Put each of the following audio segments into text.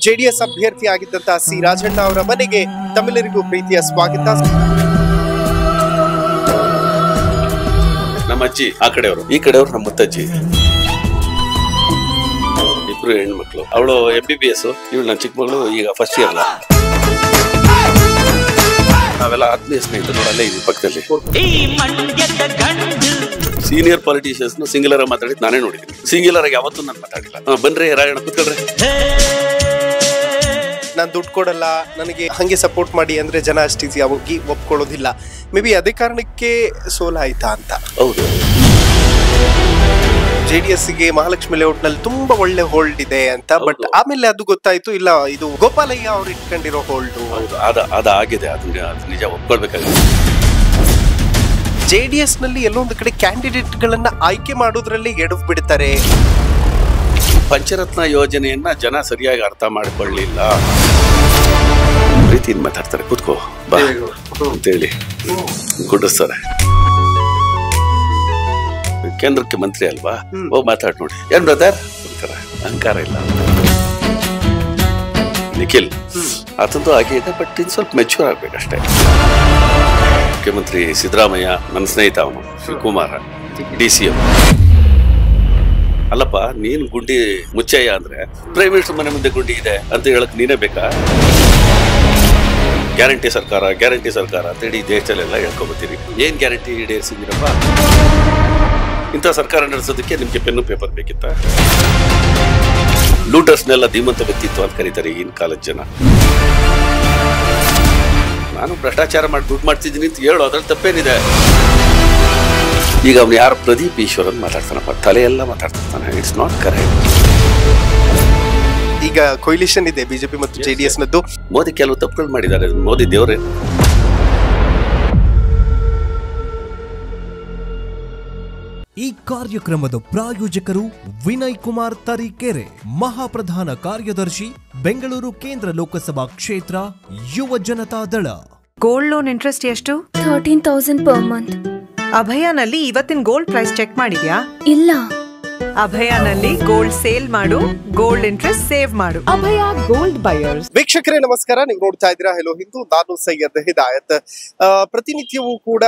JDS ಅಭ್ಯರ್ಥಿ ಆಗಿದ್ದಂತಹ C Rajanna ಅವರ ಮನೆಗೆ ತಮ್ಮೆಲ್ಲರಿಗೂ ಪ್ರೀತಿಯ ಸ್ವಾಗತ. ನಮ್ಮ ಅಜ್ಜಿ ಆ ಕಡೆಯವರು, ಈ ಕಡೆಯವರು ನಮ್ಮ ಮುತ್ತಜ್ಜಿ, ಇಬ್ರು ಹೆಣ್ಮಕ್ಳು. ಅವಳು MBBS, ಇವಳು ನನ್ನ ಚಿಕ್ಕ ಮಗಳು ಈಗ ಫಸ್ಟ್ ಇಯರ್. ನಾವೆಲ್ಲ ಆತ್ಮೀಯ ಸ್ನೇಹಿತರು, ಅಲ್ಲೇ ಇದ್ವಿ ಪಕ್ಕದಲ್ಲಿ. ಸೀನಿಯರ್ ಪಾಲಿಟಿಷಿಯನ್ಸ್ ಸಿಂಗ್ಯುಲರ್ ಮಾತಾಡಿದ್ ನಾನೇ ನೋಡಿದ್ದೀನಿ. ಸಿಂಗ್ಯುಲರ್ ಆಗಿ ಯಾವತ್ತೂ ನಾನು ಮಾತಾಡಿಲ್ಲ. ಬನ್ರಿ ರಾಯಣ್ಣ ಕೂತ್ಕೊಳ್ರಿ. ನಾನು ದುಡ್ಡು ಕೊಡಲ್ಲ, ನನಗೆ ಹಂಗೆ ಸಪೋರ್ಟ್ ಮಾಡಿ ಅಂದ್ರೆ ಜನ ಅಷ್ಟು ಈಸಿಯಾಗಿ ಒಪ್ಕೊಳ್ಳೋದಿಲ್ಲ. ಮೇ ಬಿ ಅದೇ ಕಾರಣಕ್ಕೆ ಸೋಲಾಯ್ತಾ ಅಂತ. ಹೌದು, JDS-ಗೆ ಮಹಾಲಕ್ಷ್ಮಿ ಲೇಔಟ್ ನಲ್ಲಿ ತುಂಬಾ ಒಳ್ಳೆ ಹೋಲ್ಡ್ ಇದೆ ಅಂತ. ಬಟ್ ಆಮೇಲೆ ಅದು ಗೊತ್ತಾಯ್ತು, ಇಲ್ಲ ಇದು ಗೋಪಾಲಯ್ಯ ಅವ್ರು ಇಟ್ಕೊಂಡಿರೋ ಹೋಲ್ಡ್. ಹೌದು, ಅದಾಗಿದೆ, ಅದನ್ನ ನಿಜ ಒಪ್ಕೊಳ್ಬೇಕಾಗಿದೆ. JDS ನಲ್ಲಿ ಎಲ್ಲೊಂದು ಕಡೆ ಕ್ಯಾಂಡಿಡೇಟ್ ಗಳನ್ನ ಆಯ್ಕೆ ಮಾಡೋದ್ರಲ್ಲಿ ಎಡವು ಬಿಡ್ತಾರೆ. ಪಂಚರತ್ನ ಯೋಜನೆಯನ್ನ ಜನ ಸರಿಯಾಗಿ ಅರ್ಥ ಮಾಡಿಕೊಳ್ಳಿಲ್ಲ. ಪ್ರೀತಿಯಿಂದ ಮಾತಾಡ್ತಾರೆ, ಕೂತ್ಕೋ ಬಾ ಅಂತೇಳಿ ಗುಡ್ಡಿಸ್ತಾರೆ. ಕೇಂದ್ರಕ್ಕೆ ಮಂತ್ರಿ ಅಲ್ವಾ, ಹೋಗಿ ಮಾತಾಡ್ ನೋಡಿ. ಏನ್ ಬ್ರದರ್ ಅಂತಾರೆ, ಅಹಂಕಾರ ಇಲ್ಲ. ನಿಖಿಲ್ ಅದಂತೂ ಹಾಗೆ ಇದೆ, ಬಟ್ ಇನ್ ಸ್ವಲ್ಪ ಮೆಚ್ಯೂರ್ ಆಗ್ಬೇಕಷ್ಟೇ. ಮುಖ್ಯಮಂತ್ರಿ ಸಿದ್ದರಾಮಯ್ಯ ನನ್ನ ಸ್ನೇಹಿತ, ಅವನು ಶಿವಕುಮಾರ DCM. ಅಲ್ಲಪ್ಪ, ನೀನ್ ಗುಂಡಿ ಮುಚ್ಚಯ್ಯ ಅಂದ್ರೆ ಪ್ರೈಮ್ ಮಿನಿಸ್ಟರ್ ಮನೆ ಮುಂದೆ ಗುಂಡಿ ಇದೆ ಅಂತ ಹೇಳಕ್ ನೀನೇ ಬೇಕಾ? ಗ್ಯಾರಂಟಿ ಸರ್ಕಾರ ಅಂತ ಇಡೀ ದೇಶದಲ್ಲೆಲ್ಲ ಹೇಳ್ಕೊಬತ್ತೀರಿ. ಏನ್ ಗ್ಯಾರಂಟಿ ಈಡೇರಿಸಿದ್ದೀರಪ್ಪ? ಇಂಥ ಸರ್ಕಾರ ನಡೆಸೋದಕ್ಕೆ ನಿಮ್ಗೆ ಪೆನ್ನು ಪೇಪರ್ ಬೇಕಿತ್ತ? ಲೂಟರ್ಸ್ನೆಲ್ಲ ಧೀಮಂತ ವ್ಯಕ್ತಿತ್ವ ಅಂತ ಕರೀತಾರೆ ಈಗಿನ ಕಾಲದ ಜನ. ನಾನು ಭ್ರಷ್ಟಾಚಾರ ಮಾಡಿ ದುಡ್ಡು ಮಾಡ್ತಿದ್ದೀನಿ ಅಂತ ಹೇಳು, ಅದ್ರಲ್ಲಿ ತಪ್ಪೇನಿದೆ? ಈಗ ಅವ್ನು ಯಾರು ಪ್ರದೀಪ್ ಈಶ್ವರನ್ ಮಾತಾಡ್ತಾನಪ್ಪ, ತಲೆಯೆಲ್ಲ ಮಾತಾಡ್ತಿರ್ತಾನೆ. It's not correct. ಈಗ ಕೊಯ್ಲಿಷನ್ ಇದೆ ಬಿಜೆಪಿ ಮತ್ತು JDS ನದ್ದು. ಮೋದಿ ಕೆಲವು ತಪ್ಪುಗಳು ಮಾಡಿದ್ದಾರೆ. ಮೋದಿ ದೇವರೇ. ಈ ಕಾರ್ಯಕ್ರಮದ ಪ್ರಾಯೋಜಕರು ವಿನಯ್ ಕುಮಾರ್ ತರೀಕೆರೆ, ಮಹಾಪ್ರಧಾನ ಕಾರ್ಯದರ್ಶಿ, ಬೆಂಗಳೂರು ಕೇಂದ್ರ ಲೋಕಸಭಾ ಕ್ಷೇತ್ರ, ಯುವ ಜನತಾ ದಳ. ಗೋಲ್ಡ್ ಲೋನ್ ಇಂಟ್ರೆಸ್ಟ್ ಎಷ್ಟು? 13,000 per month. ಅಭಯನಲ್ಲಿ ಇವತ್ತಿನ ಗೋಲ್ಡ್ ಪ್ರೈಸ್ ಚೆಕ್ ಮಾಡಿದ್ಯಾ? ಇಲ್ಲ. ಅಭಯನಲ್ಲಿ ಗೋಲ್ಡ್ ಸೇಲ್ ಮಾಡು, ಗೋಲ್ಡ್ ಇಂಟ್ರೆಸ್ಟ್ ಸೇವ್ ಮಾಡು. ಅಭಯ ಗೋಲ್ಡ್ ಬಯರ್ಸ್. ವೀಕ್ಷಕರೇ ನಮಸ್ಕಾರ, ನೀವು ನೋಡ್ತಾ ಇದ್ದೀರಾ ಹೆಲೋ ಹಿಂದೂ. ನಾನು ಸೈಯದ್ ಹಿದಾಯತ್. ಪ್ರತಿನಿತ್ಯವೂ ಕೂಡ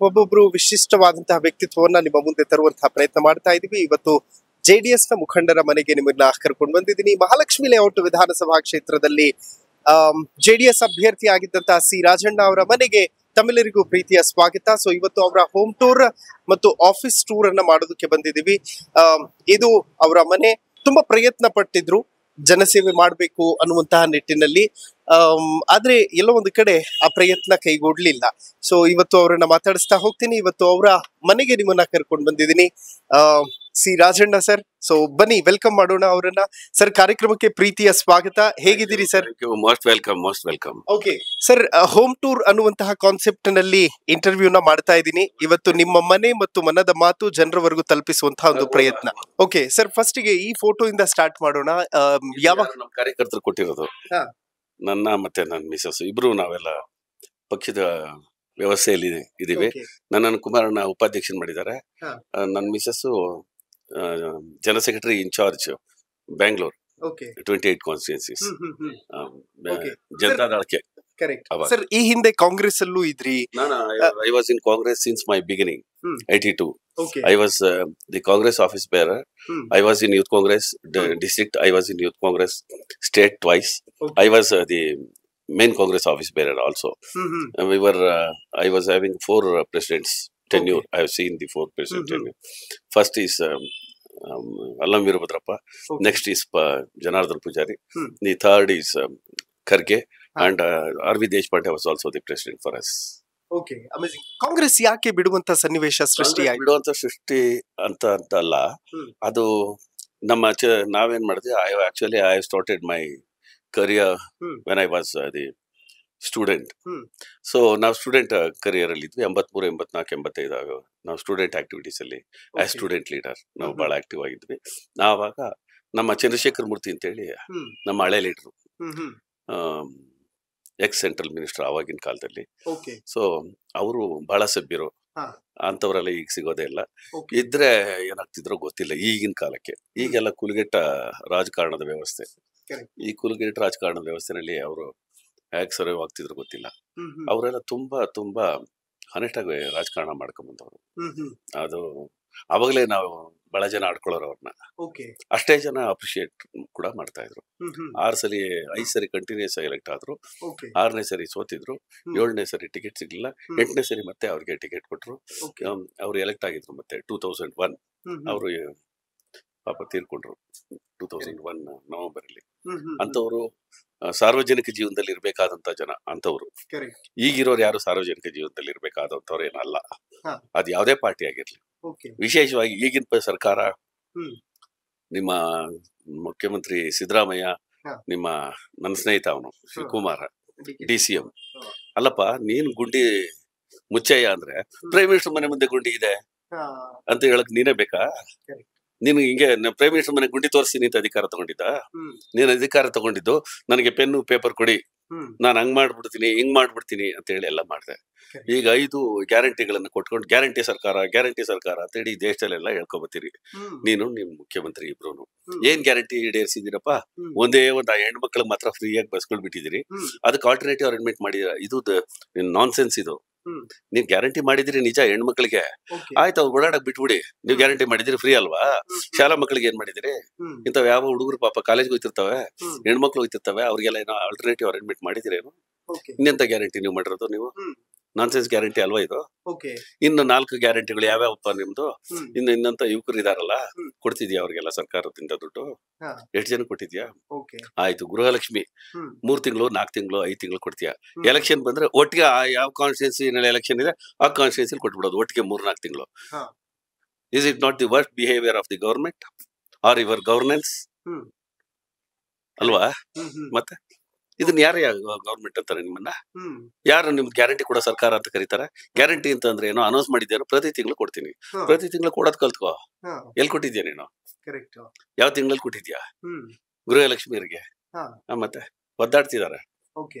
ಒಬ್ಬೊಬ್ರು ವಿಶಿಷ್ಟವಾದಂತಹ ವ್ಯಕ್ತಿತ್ವವನ್ನ ನಿಮ್ಮ ಮುಂದೆ ತರುವಂತಹ ಪ್ರಯತ್ನ ಮಾಡ್ತಾ ಇದೀವಿ. ಇವತ್ತು JDS ನ ಮುಖಂಡರ ಮನೆಗೆ ನಿಮ್ಮನ್ನ ಕರ್ಕೊಂಡು ಬಂದಿದ್ದೀನಿ. ಮಹಾಲಕ್ಷ್ಮಿ ಲೇಔಟ್ ವಿಧಾನಸಭಾ ಕ್ಷೇತ್ರದಲ್ಲಿ JDS ಅಭ್ಯರ್ಥಿ ಆಗಿದ್ದಂತಹ ಸಿ ರಾಜಣ್ಣ ಅವರ ಮನೆಗೆ ತಮ್ಮೆಲ್ಲರಿಗೂ ಪ್ರೀತಿಯ ಸ್ವಾಗತ. ಸೊ ಇವತ್ತು ಅವರ ಹೋಮ್ ಟೂರ್ ಮತ್ತು ಆಫೀಸ್ ಟೂರ್ ಅನ್ನ ಮಾಡೋದಕ್ಕೆ ಬಂದಿದ್ದೀವಿ. ಇದು ಅವರ ಮನೆ. ತುಂಬಾ ಪ್ರಯತ್ನ ಪಟ್ಟಿದ್ರು ಜನಸೇವೆ ಮಾಡಬೇಕು ಅನ್ನುವಂತಹ ನಿಟ್ಟಿನಲ್ಲಿ. ಆದ್ರೆ ಎಲ್ಲೋ ಒಂದು ಕಡೆ ಆ ಪ್ರಯತ್ನ ಕೈಗೂಡ್ಲಿಲ್ಲ. ಸೊ ಇವತ್ತು ಅವರನ್ನ ಮಾತಾಡಿಸ್ತಾ ಹೋಗ್ತೀನಿ. ಇವತ್ತು ಅವರ ಮನೆಗೆ ನಿಮ್ಮನ್ನ ಕರ್ಕೊಂಡು ಬಂದಿದ್ದೀನಿ. ಸಿ ರಾಜಣ್ಣ ಸರ್, ಸೊ ಬನ್ನಿ ವೆಲ್ಕಮ್ ಮಾಡೋಣ ಅವರನ್ನ. ಸರ್, ಕಾರ್ಯಕ್ರಮಕ್ಕೆ ಪ್ರೀತಿಯ ಸ್ವಾಗತ. ಹೇಗಿದ್ದೀರಿ sir? Most welcome. Okay sir, home tour ಅನ್ನುವಂತಹ ಕಾನ್ಸೆಪ್ಟ್ ನಲ್ಲಿ ಇಂಟರ್ವ್ಯೂನ ಮಾಡ್ತಾ ಇದ್ದೀನಿ. ಇವತ್ತು ನಿಮ್ಮ ಮನೆ ಮತ್ತು ಮನದ ಮಾತು ಜನರವರೆಗೂ ತಲುಪಿಸುವಂತಹ ಒಂದು ಪ್ರಯತ್ನ. ಓಕೆ ಸರ್, ಫಸ್ಟ್ ಗೆ ಈ ಫೋಟೋ ಇಂದ ಸ್ಟಾರ್ಟ್ ಮಾಡೋಣ. ಯಾವಾಗ ನಮ್ಮ ಕಾರ್ಯಕರ್ತರು ಕೊಟ್ಟಿರೋದು, ನನ್ನ ಮತ್ತೆ ನನ್ನ ಮಿಸಸ್ ಇಬ್ರು ನಾವೆಲ್ಲ ಪಕ್ಷದ ವ್ಯವಸ್ಥೆಯಲ್ಲಿ ಇದೀವಿ. ನನ್ನನ್ನು ಕುಮಾರಣ್ಣ ಉಪಾಧ್ಯಕ್ಷನ್ ಮಾಡಿದ್ದಾರೆ. ನನ್ನ Mrs general secretary in charge Bangalore, 28 constituencies Janata ದಳಕ್ಕೆ. ಸರ್, ಈ ಹಿಂದೆ ಕಾಂಗ್ರೆಸ್ ಅಲ್ಲೂ ಇದ್ರಿ? I was in Congress since my beginning, 82. I was the Congress office bearer. I was in Youth Congress district. I was in Youth Congress state twice. I was the main Congress office bearer also. I was having 4 presidents tenure. I have seen the 4 president tenure. First is Allam Veerabhadrappa. Next is Janardhan Pujari. The third is Kharge. And R.V. Deshpande was also the president for us. Okay, amazing. Congress ಯಾಕೆ ಬಿಡುವಂತ ಸನ್ನಿವೇಶ ಸೃಷ್ಟಿ ಅಂತ ಅಲ್ಲ, ಅದು ನಮ್ಮ ನಾವೇನ್ ಮಾಡಿದ್ವಿ. I started my career when I was the student. So ನಾವು ಸ್ಟೂಡೆಂಟ್ ಕರಿಯರ್ ಅಲ್ಲಿ ಇದ್ವಿ. 83, 84, 85 ನಾವು ಸ್ಟೂಡೆಂಟ್ ಆಕ್ಟಿವಿಟೀಸ್ ಅಲ್ಲಿ ಆಸ್ ಸ್ಟೂಡೆಂಟ್ ಲೀಡರ್ ನಾವು ಬಹಳ ಆಕ್ಟಿವ್ ಆಗಿದ್ವಿ. ಆವಾಗ ನಮ್ಮ ಚಂದ್ರಶೇಖರ್ ಮೂರ್ತಿ ಅಂತ ಹೇಳಿ ನಮ್ಮ ಹಳೆ ಲೀಡರು, ಎಕ್ಸ್ ಸೆಂಟ್ರಲ್ ಮಿನಿಸ್ಟರ್ ಆವಾಗಿನ ಕಾಲದಲ್ಲಿ. ಸೊ ಅವರು ಬಹಳ ಸಭ್ಯರು, ಅಂತವರೆಲ್ಲ ಈಗ ಸಿಗೋದೇ ಇಲ್ಲ. ಇದ್ರೆ ಏನಾಗ್ತಿದ್ರೋ ಗೊತ್ತಿಲ್ಲ ಈಗಿನ ಕಾಲಕ್ಕೆ. ಈಗೆಲ್ಲ ಕುಲಗೆಟ್ಟ ರಾಜಕಾರಣದ ವ್ಯವಸ್ಥೆ. ಈ ಕುಲಗೇಟ್ ರಾಜಕಾರಣದ ವ್ಯವಸ್ಥೆನಲ್ಲಿ ಅವರು ಹೇಗೆ ಸರ್ವೈವ್ ಆಗ್ತಿದ್ರು ಗೊತ್ತಿಲ್ಲ. ಅವರೆಲ್ಲ ತುಂಬಾ ಹಾನೆಸ್ಟ್ ಆಗಿ ರಾಜಕಾರಣ ಮಾಡ್ಕೊಂಡ್ಬಂದವರು. ಅದು ಅವಾಗಲೇ ನಾವು ಬಹಳ ಜನ ಆಡ್ಕೊಳ್ಳೋರು ಅವ್ರನ್ನ. ಅಷ್ಟೇ ಜನ ಅಪ್ರಿಶಿಯೇಟ್ ಕೂಡ ಮಾಡ್ತಾ ಇದ್ರು. 5 ಸರಿ ಕಂಟಿನ್ಯೂಸ್ ಆಗಿ ಎಲೆಕ್ಟ್ ಆದ್ರು. 6ನೇ ಸರಿ ಸೋತಿದ್ರು. 7ನೇ ಸರಿ ಟಿಕೆಟ್ ಸಿಗ್ಲಿಲ್ಲ. 8ನೇ ಸರಿ ಮತ್ತೆ ಅವ್ರಿಗೆ ಟಿಕೆಟ್ ಕೊಟ್ರು. ಅವ್ರು ಎಲೆಕ್ಟ್ ಆಗಿದ್ರು ಮತ್ತೆ 2001. ಅವರು ಪಾಪ ತೀರ್ಕೊಂಡ್ರು 2001 ನವೆಂಬರ್ ಅಲ್ಲಿ. ಅಂತವ್ರು ಸಾರ್ವಜನಿಕ ಜೀವನದಲ್ಲಿ ಇರ್ಬೇಕಾದಂತ ಜನ ಅಂತವ್ರು. ಈಗಿರೋರು ಯಾರು ಸಾರ್ವಜನಿಕ ಜೀವನದಲ್ಲಿ ಇರ್ಬೇಕಾದಂತವ್ರು ಏನಲ್ಲ. ಅದ್ ಯಾವ್ದೇ ಪಾರ್ಟಿ ಆಗಿರ್ಲಿ. ವಿಶೇಷವಾಗಿ ಈಗಿನ ಸರ್ಕಾರ, ನಿಮ್ಮ ಮುಖ್ಯಮಂತ್ರಿ ಸಿದ್ದರಾಮಯ್ಯ, ನಿಮ್ಮ ನನ್ನ ಸ್ನೇಹಿತ ಅವನು ಶಿವಕುಮಾರ DCM, ಅಲ್ಲಪ್ಪ ನೀನ್ ಗುಂಡಿ ಮುಚ್ಚಯ್ಯ ಅಂದ್ರೆ ಪ್ರೈಮ್ ಮಿನಿಸ್ಟರ್ ಮನೆ ಮುಂದೆ ಗುಂಡಿ ಇದೆ ಅಂತ ಹೇಳಕ್ ನೀನೇ ಬೇಕಾ? ನೀನು ಹಿಂಗೆ ಪ್ರೈಮ್ ಮಿನಿಸ್ಟರ್ ಮನೆ ಗುಂಡಿ ತೋರಿಸ್ತೀನಿ ಅಂತ ಅಧಿಕಾರ ತಗೊಂಡಿದ್ದ? ನೀನ್ ಅಧಿಕಾರ ತಗೊಂಡಿದ್ದು ನನಗೆ ಪೆನ್ನು ಪೇಪರ್ ಕೊಡಿ, ನಾನು ಹಂಗ್ ಮಾಡ್ಬಿಡ್ತೀನಿ ಹಿಂಗ್ ಮಾಡ್ಬಿಡ್ತೀನಿ ಅಂತ ಹೇಳಿ ಎಲ್ಲ ಮಾಡಿದೆ. ಈಗ 5 ಗ್ಯಾರಂಟಿಗಳನ್ನ ಕೊಟ್ಕೊಂಡು ಗ್ಯಾರಂಟಿ ಸರ್ಕಾರ ಅಂತ ಹೇಳಿ ದೇಶದಲ್ಲೆಲ್ಲ ಹೇಳ್ಕೊಬತ್ತೀರಿ. ನೀನು ನಿಮ್ ಮುಖ್ಯಮಂತ್ರಿ ಇಬ್ರು ಏನ್ ಗ್ಯಾರಂಟಿ ಈಡೇರಿಸಿದಿರಪ್ಪ? ಒಂದೇ ಒಂದು ಹೆಣ್ಮಕ್ಳಿಗೆ ಮಾತ್ರ ಫ್ರೀಯಾಗಿ ಬಸ್ಗಳು ಬಿಟ್ಟಿದ್ದೀರಿ. ಅದಕ್ಕೆ ಆಲ್ಟರ್ನೇಟಿವ್ ಅರೇಂಜ್ಮೆಂಟ್ ಮಾಡಿದಿರ. ಇದು ನಾನ್ ಸೆನ್ಸ್. ಇದು ನೀವ್ ಗ್ಯಾರಂಟಿ ಮಾಡಿದಿರಿ ನಿಜ ಹೆಣ್ಮಕ್ಳಿಗೆ, ಆಯ್ತು ಅವ್ರು ಓಡಾಡಕ್ ಬಿಟ್ಬಿಡಿ. ನೀವ್ ಗ್ಯಾರಂಟಿ ಮಾಡಿದಿರಿ ಫ್ರೀ ಅಲ್ವಾ? ಶಾಲಾ ಮಕ್ಳಿಗೆ ಏನ್ ಮಾಡಿದಿರಿ? ಇಂಥವ್ ಯಾವ ಹುಡುಗರು ಪಾಪ ಕಾಲೇಜ್ಗೆ ಹೋಗ್ತಿರ್ತವೆ, ಹೆಣ್ಮಕ್ಳು ಹೋಗ್ತಿರ್ತವೆ, ಅವ್ರಿಗೆಲ್ಲ ಏನೋ ಆಲ್ಟರ್ನೇಟಿವ್ ಅರೇಂಜ್ಮೆಂಟ್ ಮಾಡಿದಿರೇನು? ಇನ್ನೆಂತ ಗ್ಯಾರಂಟಿ ನೀವು ಮಾಡಿರೋದು? ನೀವು ನಾನ್ಸೆನ್ಸ್ ಗ್ಯಾರಂಟಿ ಅಲ್ವಾ ಇದು? ಇನ್ನು 4 ಗ್ಯಾರಂಟಿಗಳು ಯಾವ್ಯಾವಪ್ಪ ನಿಮ್ದು? ಇನ್ನಂತ ಯುವಕರು ಇದಾರಲ್ಲ, ಕೊಡ್ತಿದ್ಯಾ ಅವ್ರಿಗೆಲ್ಲ ಸರ್ಕಾರದಿಂದ ದುಡ್ಡು? ಎಷ್ಟು ಜನ ಕೊಟ್ಟಿದ್ಯಾ? ಆಯ್ತು, ಗೃಹಲಕ್ಷ್ಮಿ 3 ತಿಂಗಳು 4 ತಿಂಗಳು 5 ತಿಂಗಳು ಕೊಡ್ತೀಯಾ. ಎಲೆಕ್ಷನ್ ಬಂದ್ರೆ ಒಟ್ಟಿಗೆ ಯಾವ ಕಾನ್ಸ್ಟಿಟ್ಯೂನ್ಸಿ ಎಲೆಕ್ಷನ್ ಇದೆ ಆ ಕಾನ್ಸ್ಟಿಟ್ಯೂನ್ಸಿ ಕೊಟ್ಬಿಡೋದು ಒಟ್ಟಿಗೆ 3-4 ತಿಂಗಳು. Is it not the worst behaviour of the government or your governance ಅಲ್ವಾ? ಮತ್ತೆ ಇದನ್ನ ಯಾರು ಗವರ್ಮೆಂಟ್ ಅಂತಾರೆ? ನಿಮ್ಮನ್ನ ಯಾರು ನಿಮ್ ಗ್ಯಾರಂಟಿ ಕೊಡೋ ಸರ್ಕಾರ ಅಂತ ಕರೀತಾರೆ? ಗ್ಯಾರಂಟಿ ಅಂತಂದ್ರೆ ಏನೋ ಅನೌನ್ಸ್ ಮಾಡಿದ್ಯಾರೋ ಪ್ರತಿ ತಿಂಗಳು ಕೊಡ್ತೀನಿ, ಪ್ರತಿ ತಿಂಗಳು ಕೊಡೋದ್ ಕಲ್ತ್ಕೋ. ಎಲ್ಲಿ ಕೊಟ್ಟಿದ್ಯಾ ನೀನು? ಯಾವ ತಿಂಗಳಲ್ಲಿ ಕೊಟ್ಟಿದ್ಯಾ ಗೃಹಲಕ್ಷ್ಮಿಯರಿಗೆ? ಮತ್ತೆ ಒದ್ದಾಡ್ತಿದಾರೆ.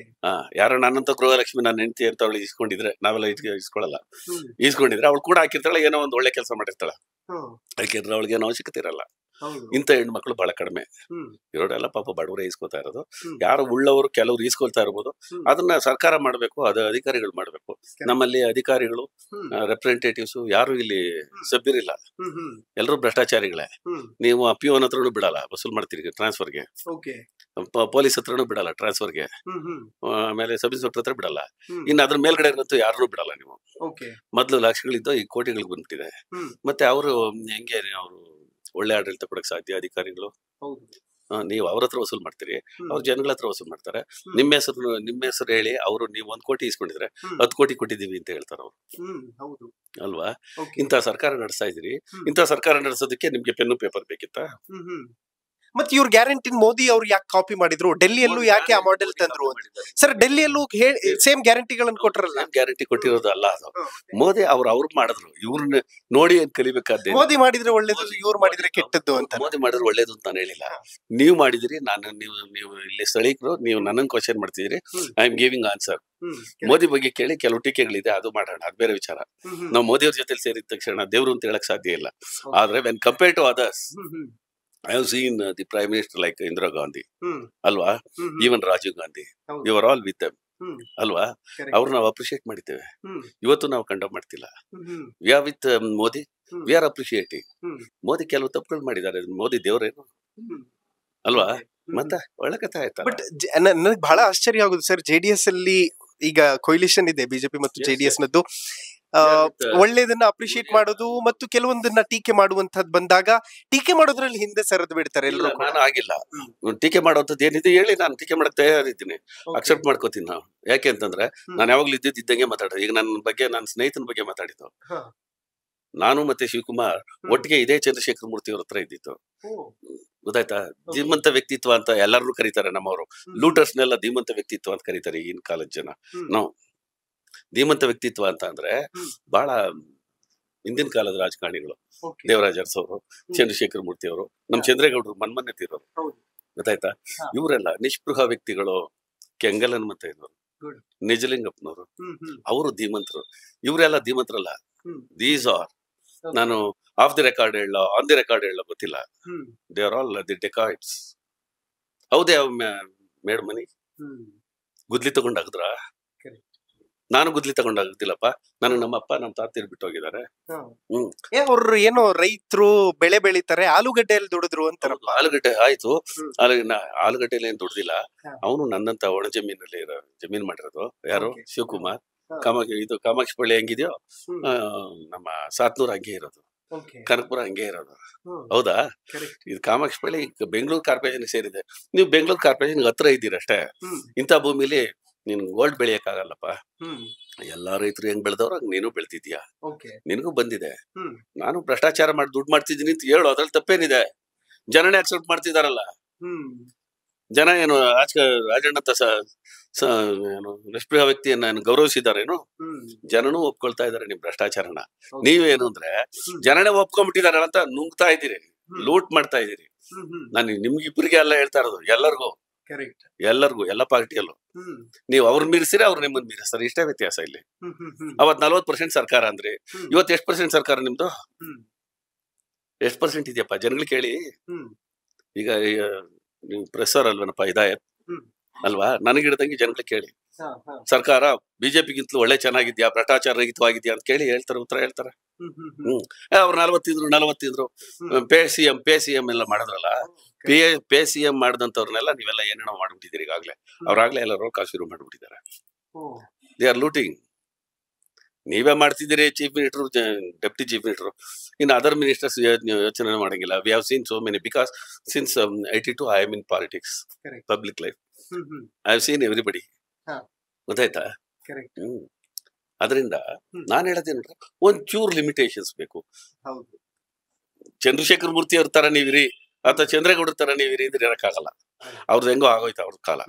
ಯಾರೋ ನನ್ನಂತ ಗೃಹಲಕ್ಷ್ಮಿ ನನ್ನ ಹೆಂಡತಿ ಅಂತ ಅವಳು ಇಸ್ಕೊಂಡಿದ್ರೆ, ನಾವೆಲ್ಲ ಇಸ್ಕೊಳ್ಳಲ್ಲ. ಇಸ್ಕೊಂಡಿದ್ರೆ ಅವಳು ಕೂಡ ಹಾಕಿರ್ತಾಳೆ, ಏನೋ ಒಂದು ಒಳ್ಳೆ ಕೆಲಸ ಮಾಡಿರ್ತಾಳೆ. ಯಾಕೆಂದ್ರೆ ಅವಳಿಗೆ ಏನೋ ಅವಶ್ಯಕತೆ ಇರಲ್ಲ. ಇಂಥ ಹೆಣ್ಮಕ್ಳು ಬಹಳ ಕಡಿಮೆ. ಇವರೆಲ್ಲ ಪಾಪ ಬಡವರೇ ಇಸ್ಕೊತಾ ಇರೋದು. ಯಾರು ಉಳ್ಳವರು ಕೆಲವ್ರು ಈಸ್ಕೊಳ್ತಾ ಇರ್ಬೋದು. ಅದನ್ನ ಸರ್ಕಾರ ಮಾಡ್ಬೇಕು, ಅದು ಅಧಿಕಾರಿಗಳು ಮಾಡ್ಬೇಕು. ನಮ್ಮಲ್ಲಿ ಅಧಿಕಾರಿಗಳು ರೆಪ್ರೆಸೆಂಟೇಟಿವ್ಸ್ ಯಾರು ಇಲ್ಲಿ ಸಭ್ಯರಿಲ್ಲ, ಎಲ್ಲರೂ ಭ್ರಷ್ಟಾಚಾರಿಗಳೇ. ನೀವು PO ಹತ್ರನೂ ಬಿಡಲ್ಲ, ವಸೂಲ್ ಮಾಡ್ತೀರಿ ಟ್ರಾನ್ಸ್ಫರ್ಗೆ. ಪೊಲೀಸ್ ಹತ್ರನೂ ಬಿಡಲ್ಲ ಟ್ರಾನ್ಸ್ಫರ್ಗೆ. ಆಮೇಲೆ ಸಬ್ ಇನ್ಸ್ಪೆಕ್ಟರ್ ಹತ್ರ ಬಿಡಲ್ಲ. ಇನ್ನು ಅದ್ರ ಮೇಲ್ಗಡೆ ಇರೋಂತೂ ಯಾರನ್ನೂ ಬಿಡಲ್ಲ ನೀವು. ಮೊದ್ಲು ಲಕ್ಷಗಳಿದ್ದು ಈಗ ಕೋಟಿಗಳಿಗೆ ಬಂದ್ಬಿಟ್ಟಿದೆ. ಮತ್ತೆ ಅವರು ಹೆಂಗೆ ಅವರು ಒಳ್ಳೆ ಆಡಳಿತ ಕೊಡಕ್ ಸಾಧ್ಯ? ಅಧಿಕಾರಿಗಳು ನೀವು ಅವ್ರ ಹತ್ರ ವಸೂಲ್ ಮಾಡ್ತೀರಿ, ಅವ್ರ ಜನಗಳ ಹತ್ರ ವಸೂಲ್ ಮಾಡ್ತಾರೆ. ನಿಮ್ಮ ಹೆಸರು ಹೇಳಿ ಅವರು ನೀವು 1 ಕೋಟಿ ಇಸ್ಕೊಂಡಿದ್ರೆ 10 ಕೋಟಿ ಕೊಟ್ಟಿದೀವಿ ಅಂತ ಹೇಳ್ತಾರ ಅವ್ರು, ಅಲ್ವಾ? ಇಂಥ ಸರ್ಕಾರ ನಡೆಸ್ತಾ ಇದೀರಿ. ಇಂಥ ಸರ್ಕಾರ ನಡೆಸೋದಕ್ಕೆ ನಿಮ್ಗೆ ಪೆನ್ನು ಪೇಪರ್ ಬೇಕಿತ್ತಾ? ಮತ್ತೆ ಇವ್ರ ಗ್ಯಾರಂಟಿ ಮೋದಿ ಅವ್ರು ಯಾಕೆ ಕಾಪಿ ಮಾಡಿದ್ರು? ಡೆಲ್ಲಿಯಲ್ಲೂ ಯಾಕೆ ಆ ಮಾಡೆಲ್ ತಂದ್ರು? ಸರ್, ಡೆಲ್ಲಿಯಲ್ಲೂ ಸೇಮ್ ಗ್ಯಾರಂಟಿಗಳನ್ನ ಕೊಟ್ಟರಲ್ಲ. ಗ್ಯಾರಂಟಿ ಕೊಟ್ಟಿರೋದು ಅಲ್ಲ ಅದು. ಮೋದಿ ಅವ್ರು ಮಾಡಿದ್ರು, ಇವ್ರನ್ನ ನೋಡಿ ಏನ್ ಕಲಿಬೇಕಾದ? ಮೋದಿ ಮಾಡಿದ್ರೆ ಒಳ್ಳೇದು, ಇವ್ರು ಮಾಡಿದ್ರೆ ಕೆಟ್ಟದ್ದು ಅಂತ. ಮೋದಿ ಮಾಡಿದ್ರೆ ಒಳ್ಳೇದು ಅಂತ ನಾನು ಹೇಳಿಲ್ಲ. ನೀವು ಮಾಡಿದಿರಿ, ನೀವು ಇಲ್ಲಿ ಸ್ಥಳೀಕರು, ನೀವು ನನ್ನನ್ನು ಕ್ವಶನ್ ಮಾಡ್ತಿದ್ದೀರಿ. I am giving answer. Modi ಬಗ್ಗೆ ಕೇಳಿ ಕೆಲವು ಟೀಕೆಗಳಿದೆ, ಅದು ಮಾಡೋಣ, ಅದು ಬೇರೆ ವಿಚಾರ. ನಾವು ಮೋದಿ ಅವ್ರ ಜೊತೆ ಸೇರಿದ ತಕ್ಷಣ ದೇವ್ರು ಅಂತ ಹೇಳಕ್ ಸಾಧ್ಯ ಇಲ್ಲ. ಆದ್ರೆ when compare to others, I have seen the Prime Minister like Indira Gandhi, ಅಲ್ವಾ? even Rajiv Gandhi, we were all with them, ಅಲ್ವಾ? ಅವ್ರು ನಾವು ಅಪ್ರಿಶಿಯೇಟ್ ಮಾಡಿದ್ದೇವೆ. ಇವತ್ತು ನಾವು ಕಂಡಮ್ ಮಾಡ್ತಿಲ್ಲ. V are with Modi, we are appreciating. Modi ಕೆಲವು ತಪ್ಪುಗಳು ಮಾಡಿದ್ದಾರೆ. ಮೋದಿ ದೇವರೇನು ಅಲ್ವಾ? ಮತ್ತೆ ಒಳ್ಳೆ ಕಥೆ ಆಯ್ತಾ? ಬಟ್ ನನಗೆ ಬಹಳ ಆಶ್ಚರ್ಯ ಆಗುದು ಸರ್, JDS ಅಲ್ಲಿ ಈಗ ಕೊಯ್ಲಿಷನ್ ಇದೆ, ಬಿಜೆಪಿ ಮತ್ತು JDS ನದ್ದು. ಒಳ್ಳೇದನ್ನ ಅಪ್ರಿಶಿಯೇಟ್ ಮಾಡೋದು ಮತ್ತು ಕೆಲವೊಂದನ್ನ ಟೀಕೆ ಮಾಡುವಂತದ್ದು ಬಂದಾಗ ಟೀಕೆ ಮಾಡೋದ್ರಲ್ಲಿ ಹಿಂದೆ ಸರಿದು ಬಿಡ್ತಾರೆ ಎಲ್ಲರೂ. ನಾನು ಆಗಿಲ್ಲ, ಟೀಕೆ ಮಾಡುವಂತದ್ದು ಏನಿದೆ ಹೇಳಿ, ನಾನು ಟೀಕೆ ಮಾಡಕ್ ತಯಾರಿದ್ದೀನಿ, ಅಕ್ಸೆಪ್ಟ್ ಮಾಡ್ಕೋತೀನಿ ನಾವು. ಯಾಕೆ ಅಂತಂದ್ರೆ ನಾನು ಯಾವಾಗ್ಲೂ ಇದ್ದಂಗೆ ಮಾತಾಡೋದು. ಈಗ ನನ್ನ ಬಗ್ಗೆ, ನನ್ನ ಸ್ನೇಹಿತನ ಬಗ್ಗೆ ಮಾತಾಡಿದ್ದು. ನಾನು ಮತ್ತೆ ಶಿವಕುಮಾರ್ ಒಟ್ಟಿಗೆ ಇದೇ ಚಂದ್ರಶೇಖರ್ ಮೂರ್ತಿ ಅವ್ರ ಹತ್ರ ಇದ್ದಿತ್ತು. ಗೊತ್ತಾಯ್ತಾ? ಧೀಮಂತ ವ್ಯಕ್ತಿತ್ವ ಅಂತ ಎಲ್ಲರೂ ಕರೀತಾರೆ ನಮ್ಮವರು. ಲೂಟರ್ಸ್ನೆಲ್ಲ ಧೀಮಂತ ವ್ಯಕ್ತಿತ್ವ ಅಂತ ಕರೀತಾರೆ ಈಗಿನ ಕಾಲದ ಜನ. ನಾವು ಧೀಮಂತ ವ್ಯಕ್ತಿತ್ವ ಅಂತ ಅಂದ್ರೆ ಬಹಳ ಹಿಂದಿನ ಕಾಲದ ರಾಜಕಾರಣಿಗಳು, ದೇವರಾಜ ಅರಸು ಅವರು, ಚಂದ್ರಶೇಖರ್ ಮೂರ್ತಿ ಅವರು, ನಮ್ ಚಂದ್ರೇಗೌಡರು ಮೊನ್ನೆ ತೀರೋರು. ಗೊತ್ತಾಯ್ತಾ? ಇವರೆಲ್ಲ ನಿಷ್ಪೃಹ ವ್ಯಕ್ತಿಗಳು. ಕೆಂಗಲನ್ ಮತ್ತೆ ಇರೋರು, ನಿಜಲಿಂಗಪ್ಪನವರು, ಅವರು ಧೀಮಂತರು. ಇವರೆಲ್ಲ ಧೀಮಂತರಲ್ಲ. ದೀಸ್ ಆರ್, ನಾನು ಆಫ್ ದಿ ರೆಕಾರ್ಡ್ ಹೇಳ, ಆನ್ ದಿ ರೆಕಾರ್ಡ್ ಹೇಳ ಗೊತ್ತಿಲ್ಲ. ದೇ ಆರ್ ಆಲ್ ದಿ ಡೆಕಾಯ್ಡ್ಸ್ ಹೌದೇ ಮೇಡ್ ಮನಿ ಗುದ್ಲಿ ತಗೊಂಡಾಗದ್ರ? ನಾನು ಗುದ್ಲಿ ತಗೊಂಡಾಗುದಿಲ್ಲಪ್ಪ. ನನಗೆ ನಮ್ಮ ಅಪ್ಪ ನಮ್ಮ ತಾತ ಬಿಟ್ಟು ಹೋಗಿದ್ದಾರೆ. ಅವ್ರು ಏನೋ ರೈತರು ಬೆಳೆ ಬೆಳಿತಾರೆ, ಆಲೂಗಡ್ಡೆಯಲ್ಲಿ ದುಡಿದ್ರು ಅಂತಾರಪ್ಪ. ಆಲೂಗಡ್ಡೆ ಆಯ್ತು, ಆಲೂಗಡ್ಡೆಯಲ್ಲಿ ಏನ್ ದುಡ್ದಿಲ್ಲ. ಅವನು ನನ್ನಂತ ಒಣ ಜಮೀನಲ್ಲಿ ಜಮೀನ್ ಮಾಡಿರೋದು. ಯಾರು? ಶಿವಕುಮಾರ್. ಕಾಮಾಕ್ಷಿ ಪಳ್ಳಿ ಹೆಂಗಿದ್ಯೋ ನಮ್ಮ ಸಾತ್ನೂರ್ ಹಂಗೆ ಇರೋದು, ಕನಕಪುರ ಹಂಗೆ ಇರೋದು. ಹೌದಾ? ಇದು ಕಾಮಾಕ್ಷಿ ಪಳ್ಳಿ ಬೆಂಗಳೂರು ಕಾರ್ಪೊರೇಷನ್ ಸೇರಿದೆ. ನೀವು ಬೆಂಗಳೂರು ಕಾರ್ಪೊರೇಷನ್ ಹತ್ರ ಇದ್ದೀರ ಅಷ್ಟೇ. ಇಂಥ ಭೂಮಿಲಿ ನೀನ್ ಗೋಲ್ಡ್ ಬೆಳೆಯಕ್ ಆಗಲ್ಲಪ್ಪ. ಎಲ್ಲಾ ರೈತರು ಹೆಂಗ್ ಬೆಳೆದವ್ರು ಹಂಗ್ ನೀನು ಬೆಳ್ತಿದ್ಯಾ, ನಿನಗೂ ಬಂದಿದೆ. ನಾನು ಭ್ರಷ್ಟಾಚಾರ ಮಾಡಿ ದುಡ್ಡು ಮಾಡ್ತಿದ್ದೀನಿ ಅಂತ ಹೇಳು, ಅದ್ರಲ್ಲಿ ತಪ್ಪೇನಿದೆ? ಜನನೇ ಅಕ್ಸೆಪ್ಟ್ ಮಾಡ್ತಿದಾರಲ್ಲ. ಜನ ಏನು ರಾಜಣ್ಣ ಏನು ನಿಷ್ಪ್ರಿಯ ವ್ಯಕ್ತಿಯನ್ನ ಗೌರವಿಸಿದಾರೇನು? ಜನನೂ ಒಪ್ಕೊಳ್ತಾ ಇದಾರೆ ನಿಮ್ ಭ್ರಷ್ಟಾಚಾರನ. ನೀವೇನು ಅಂದ್ರೆ ಜನನೇ ಒಪ್ಕೊಂಡ್ಬಿಟ್ಟಿದಾರ ಅಂತ ನುಂಗ್ತಾ ಇದ್ದೀರಿ, ಲೂಟ್ ಮಾಡ್ತಾ ಇದ್ದೀರಿ. ನಾನು ನಿಮ್ಗಿಬ್ಬರಿಗೆ ಎಲ್ಲ ಹೇಳ್ತಾ ಇರೋದು, ಎಲ್ಲರಿಗೂ ಎಲ್ಲ ಪಾರ್ಟಿಯಲ್ಲೂ. ನೀವು ಅವ್ರನ್ನ ಮೀರಿಸಿರಿ, ಅವ್ರು ನಿಮ್ಮನ್ನ ಮೀರಿಸ್ತಾರೆ. ಇಷ್ಟೇ ವ್ಯತ್ಯಾಸ ಇಲ್ಲಿ. ಅವತ್ 40% ಸರ್ಕಾರ ಅಂದ್ರೆ ಇವತ್ತು ಎಷ್ಟು % ಸರ್ಕಾರ ನಿಮ್ದು? ಎಷ್ಟು % ಇದೆಯಪ್ಪ? ಜನಗಳು ಕೇಳಿ. ಈಗ ನೀವು ಪ್ರೆಸರ್ ಅಲ್ವೇನಪ್ಪ, ಹಿದಾಯತ್ ಅಲ್ವಾ? ನನಗಿಡ್ದಂಗೆ ಜನಗಳು ಕೇಳಿ. ಸರ್ಕಾರ ಬಿಜೆಪಿಗಿಂತಲೂ ಒಳ್ಳೆ ಚೆನ್ನಾಗಿದ್ಯಾ, ಭ್ರಷ್ಟಾಚಾರ ರಹಿತವಾಗಿದ್ಯಾ ಅಂತ ಕೇಳಿ ಹೇಳ್ತಾರೆ, ಉತ್ತರ ಹೇಳ್ತಾರೆ. ಅವ್ರು 40 ಪೇ ಸಿ ಎಂ ಎಲ್ಲ ಮಾಡಿದ್ರಲ್ಲ. ಪೇ ಸಿ ಎಂ ಮಾಡಿದಂತವ್ರನ್ನೆಲ್ಲ ನೀವೆಲ್ಲ ಏನೇನೋ ಮಾಡ್ಬಿಟ್ಟಿದ್ದೀರಿ ಈಗಾಗ್ಲೇ. ಅವ್ರಾಗ್ಲೇ ಎಲ್ಲ ರೋಗ ಶುರು ಮಾಡ್ಬಿಟ್ಟಿದ್ದಾರೆ. They are looting. ನೀವೇ ಮಾಡ್ತಿದ್ದೀರಿ, chief minister, deputy chief minister. ಇನ್ನು ಅದರ್ ಮಿನಿಸ್ಟರ್ಸ್ ಯೋಚನೆ ಮಾಡಂಗಿಲ್ಲ. We have seen so many, because since 82 I am in politics, public life. I have seen everybody. ಗೊತ್ತಾಯ್ತಾ? ಅದರಿಂದ ನಾನು ಹೇಳೋದೇನಂದ್ರೆ ಒಂಚೂರು ಲಿಮಿಟೇಷನ್ಸ್ ಬೇಕು. ಚಂದ್ರಶೇಖರ್ ಮೂರ್ತಿ ಅವ್ರ ತರ ನೀವಿರಿ ಅಥವಾ ಚಂದ್ರೇಗೌಡರ ತರ ನೀವಿರಿ ಅಂದ್ರೆ ಇರಕ್ಕಾಗಲ್ಲ. ಅವ್ರದ್ದು ಹೆಂಗೋ ಆಗೋಯ್ತು ಅವ್ರ ಕಾಲ.